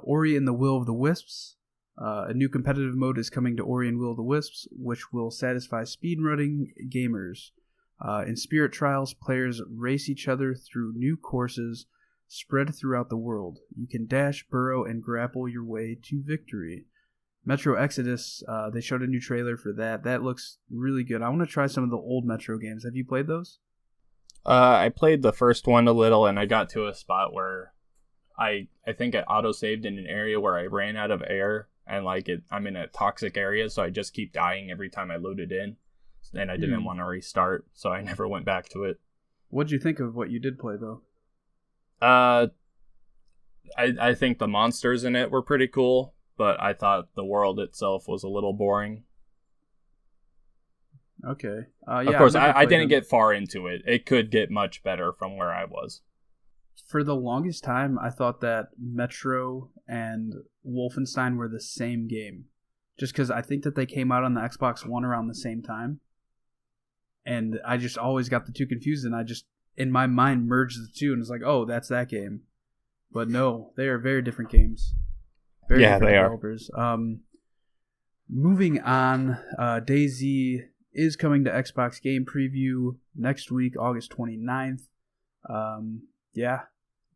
Ori and the Will of the Wisps. A new competitive mode is coming to Ori and Will of the Wisps, which will satisfy speedrunning gamers. In Spirit Trials, players race each other through new courses spread throughout the world. You can dash, burrow, and grapple your way to victory. Metro Exodus, they showed a new trailer for that. That looks really good. I want to try some of the old Metro games. Have you played those? I played the first one a little, and I got to a spot where I think I auto-saved in an area where I ran out of air, and I'm in a toxic area, so I just keep dying every time I loaded in, and I didn't want to restart, so I never went back to it. What'd you think of what you did play, though? I think the monsters in it were pretty cool, but I thought the world itself was a little boring. Okay. Of course, I didn't get far into it. It could get much better from where I was. For the longest time, I thought that Metro and Wolfenstein were the same game. Just because I think that they came out on the Xbox One around the same time. And I just always got the two confused, and I just, in my mind, merged the two, and it's like, oh, that's that game. But no, they are very different games. Very different developers. Moving on, DayZ is coming to Xbox Game Preview next week, August 29th. Yeah,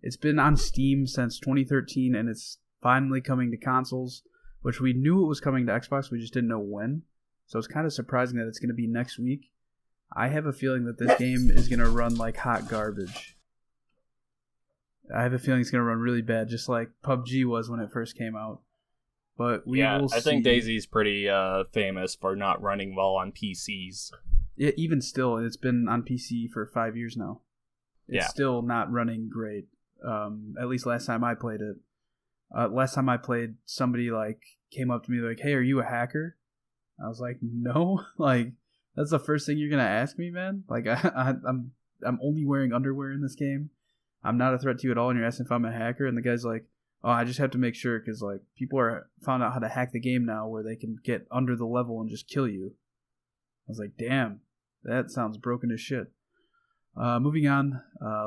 it's been on Steam since 2013, and it's finally coming to consoles, which we knew it was coming to Xbox, we just didn't know when. So it's kind of surprising that it's going to be next week. I have a feeling that this game is going to run like hot garbage. I have a feeling it's going to run really bad, just like PUBG was when it first came out. But we will see. I think DayZ's pretty famous for not running well on PCs. Yeah, even still, it's been on PC for 5 years now. It's still not running great. At least last time I played it. Last time I played, somebody came up to me like, "Hey, are you a hacker?" I was like, "No." That's the first thing you're gonna ask me, man. I'm I'm only wearing underwear in this game. I'm not a threat to you at all, and you're asking if I'm a hacker. And the guy's like, oh, I just have to make sure because like people are found out how to hack the game now, where they can get under the level and just kill you. I was like, damn, that sounds broken as shit. Moving on,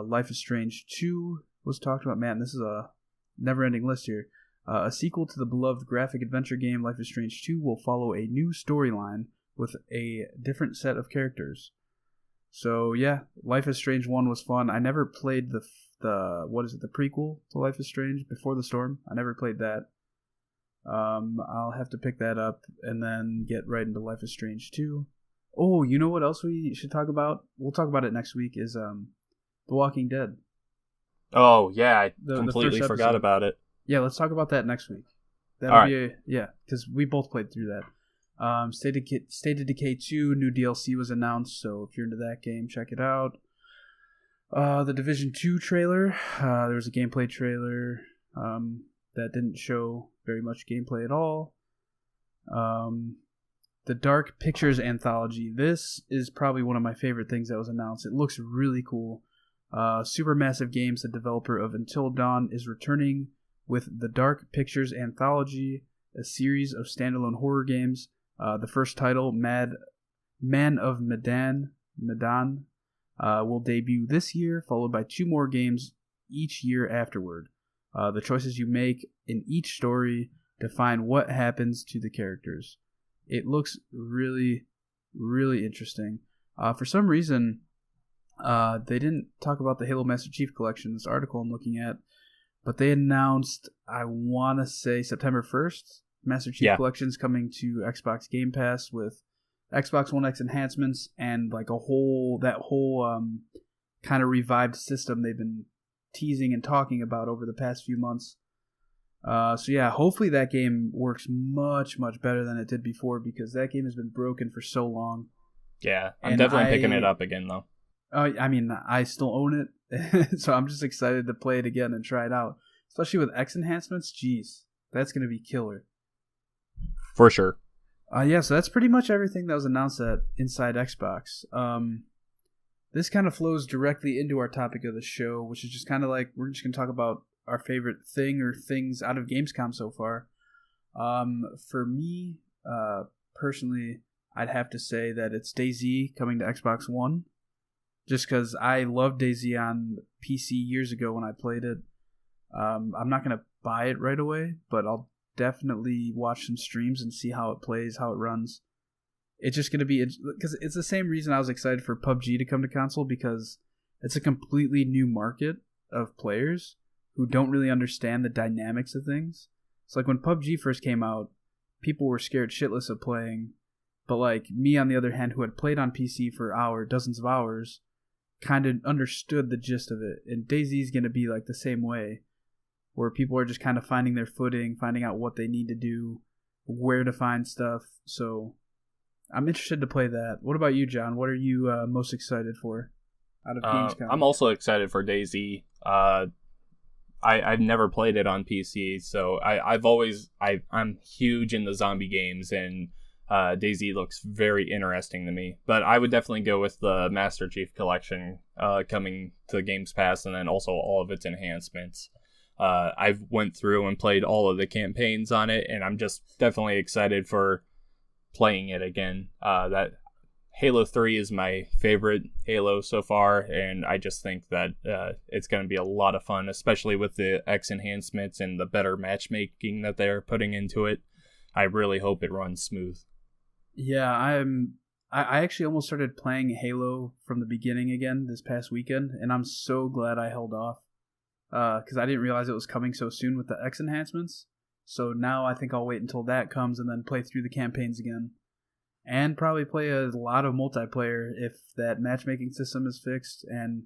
Life is Strange 2 was talked about. Man, this is a never-ending list here. A sequel to the beloved graphic adventure game Life is Strange 2 will follow a new storyline with a different set of characters. So yeah, Life is Strange 1 was fun. I never played the prequel to Life is Strange, Before the Storm. I never played that. I'll have to pick that up and then get right into Life is Strange 2. Oh, you know what else we should talk about? We'll talk about it next week, is The Walking Dead. Oh, yeah, I completely forgot about it. Yeah, let's talk about that next week. Because we both played through that. State of Decay 2, new DLC was announced, so if you're into that game, check it out. The Division 2 trailer, there was a gameplay trailer that didn't show very much gameplay at all. The Dark Pictures Anthology. This is probably one of my favorite things that was announced. It looks really cool. Supermassive Games, the developer of Until Dawn, is returning with the Dark Pictures Anthology, a series of standalone horror games. The first title, Man of Medan, will debut this year, followed by 2 more games each year afterward. The choices you make in each story define what happens to the characters. It looks really, really interesting. For some reason, they didn't talk about the Halo Master Chief Collection, this article I'm looking at, but they announced, I want to say September 1st, Master Chief Collection's coming to Xbox Game Pass with Xbox One X enhancements and like that whole kind of revived system they've been teasing and talking about over the past few months. So yeah, hopefully that game works much, much better than it did before, because that game has been broken for so long. Yeah, I'm definitely picking it up again, though. I mean, I still own it, so I'm just excited to play it again and try it out. Especially with X enhancements, jeez, that's going to be killer. For sure. Yeah, so that's pretty much everything that was announced at Inside Xbox. This kind of flows directly into our topic of the show, which is just kind of like, we're just going to talk about our favorite thing or things out of Gamescom so far. For me, personally, I'd have to say that it's DayZ coming to Xbox One. Just because I loved DayZ on PC years ago when I played it. I'm not going to buy it right away, but I'll definitely watch some streams and see how it plays, how it runs. It's just going to be... Because it's the same reason I was excited for PUBG to come to console, because it's a completely new market of players who don't really understand the dynamics of things. It's like when PUBG first came out, people were scared shitless of playing. But like me, on the other hand, who had played on PC for dozens of hours, kind of understood the gist of it. And DayZ is going to be like the same way, where people are just kind of finding their footing, finding out what they need to do, where to find stuff. So I'm interested to play that. What about you, John? What are you most excited for out of Gamescom? I'm also excited for DayZ. I've never played it on PC, so I'm huge in the zombie games, and DayZ looks very interesting to me. But I would definitely go with the Master Chief Collection coming to Games Pass, and then also all of its enhancements. I've went through and played all of the campaigns on it, and I'm just definitely excited for playing it again. That Halo 3 is my favorite Halo so far, and I just think that it's going to be a lot of fun, especially with the X enhancements and the better matchmaking that they're putting into it. I really hope it runs smooth. Yeah, I actually almost started playing Halo from the beginning again this past weekend, and I'm so glad I held off, because I didn't realize it was coming so soon with the X enhancements. So now I think I'll wait until that comes and then play through the campaigns again. And probably play a lot of multiplayer if that matchmaking system is fixed. And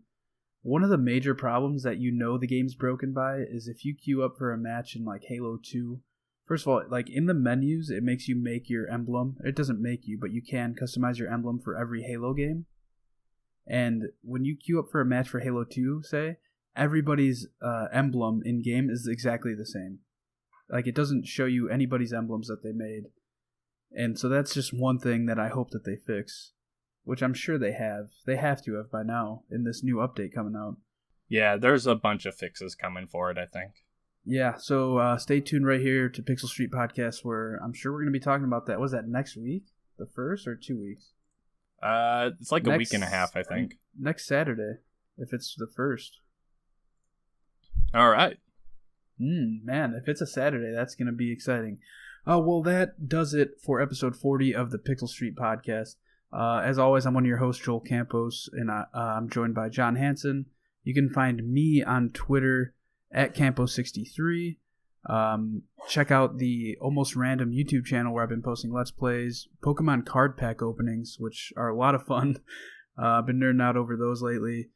one of the major problems that the game's broken by is if you queue up for a match in like Halo 2. First of all, like in the menus, it makes you make your emblem. It doesn't make you, but you can customize your emblem for every Halo game. And when you queue up for a match for Halo 2, say, everybody's emblem in-game is exactly the same. Like, it doesn't show you anybody's emblems that they made. And so that's just one thing that I hope that they fix. which I'm sure they have. They have to have by now in this new update coming out. Yeah, there's a bunch of fixes coming for it, I think. Yeah, so stay tuned right here to Pixel Street Podcast, where I'm sure we're going to be talking about that. Was that next week? The 1st or 2 weeks? It's like a week and a half, I think. Next Saturday, if it's the 1st. All right. Man, if it's a Saturday, that's going to be exciting. Well, that does it for episode 40 of the Pixel Street Podcast. As always, I'm one of your hosts, Joel Campos, and I'm joined by John Hansen. You can find me on Twitter at Campos63. Check out the Almost Random YouTube channel where I've been posting Let's Plays, Pokemon card pack openings, which are a lot of fun. I've been nerding out over those lately.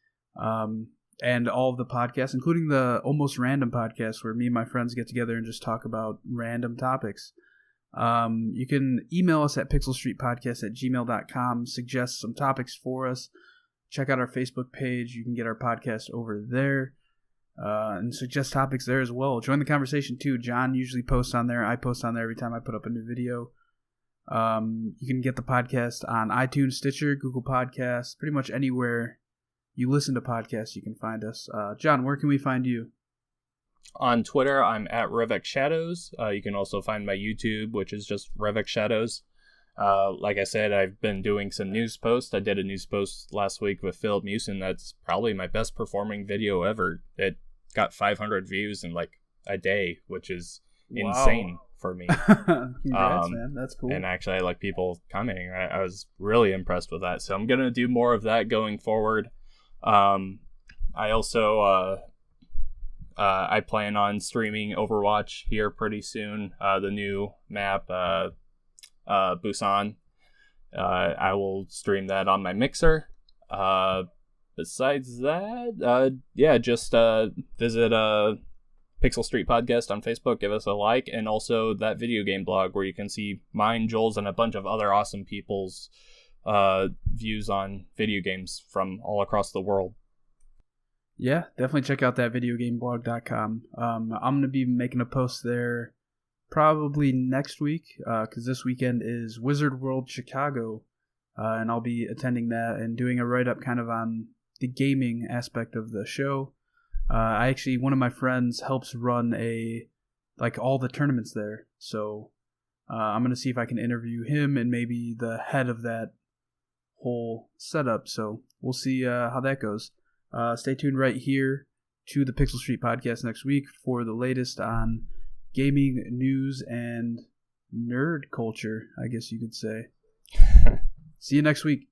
And all of the podcasts, including the Almost Random podcast, where me and my friends get together and just talk about random topics. You can email us at pixelstreetpodcast@gmail.com, suggest some topics for us. Check out our Facebook page. You can get our podcast over there and suggest topics there as well. Join the conversation too. John usually posts on there. I post on there every time I put up a new video. You can get the podcast on iTunes, Stitcher, Google Podcasts, pretty much anywhere you listen to podcasts, you can find us. John, where can we find you? On Twitter, I'm at Revek Shadows. You can also find my YouTube, which is just Revek Shadows. Like I said, I've been doing some news posts. I did a news post last week with Philip Mewson. That's probably my best performing video ever. It got 500 views in like a day, which is insane for me. Congrats, man. That's cool. And actually, I like people commenting. I was really impressed with that. So I'm going to do more of that going forward. I also I plan on streaming Overwatch here pretty soon. The new map, Busan. I will stream that on my Mixer. Besides that, just visit Pixel Street Podcast on Facebook. Give us a like, and also that video game blog where you can see mine, Joel's, and a bunch of other awesome people's views on video games from all across the world. Yeah, definitely check out that videogameblog.com. I'm going to be making a post there probably next week, because this weekend is Wizard World Chicago, and I'll be attending that and doing a write-up kind of on the gaming aspect of the show. One of my friends helps run all the tournaments there, so I'm going to see if I can interview him and maybe the head of that whole setup, so we'll see how that goes. Stay tuned right here to the Pixel Street Podcast next week for the latest on gaming news and nerd culture, I guess you could say. See you next week.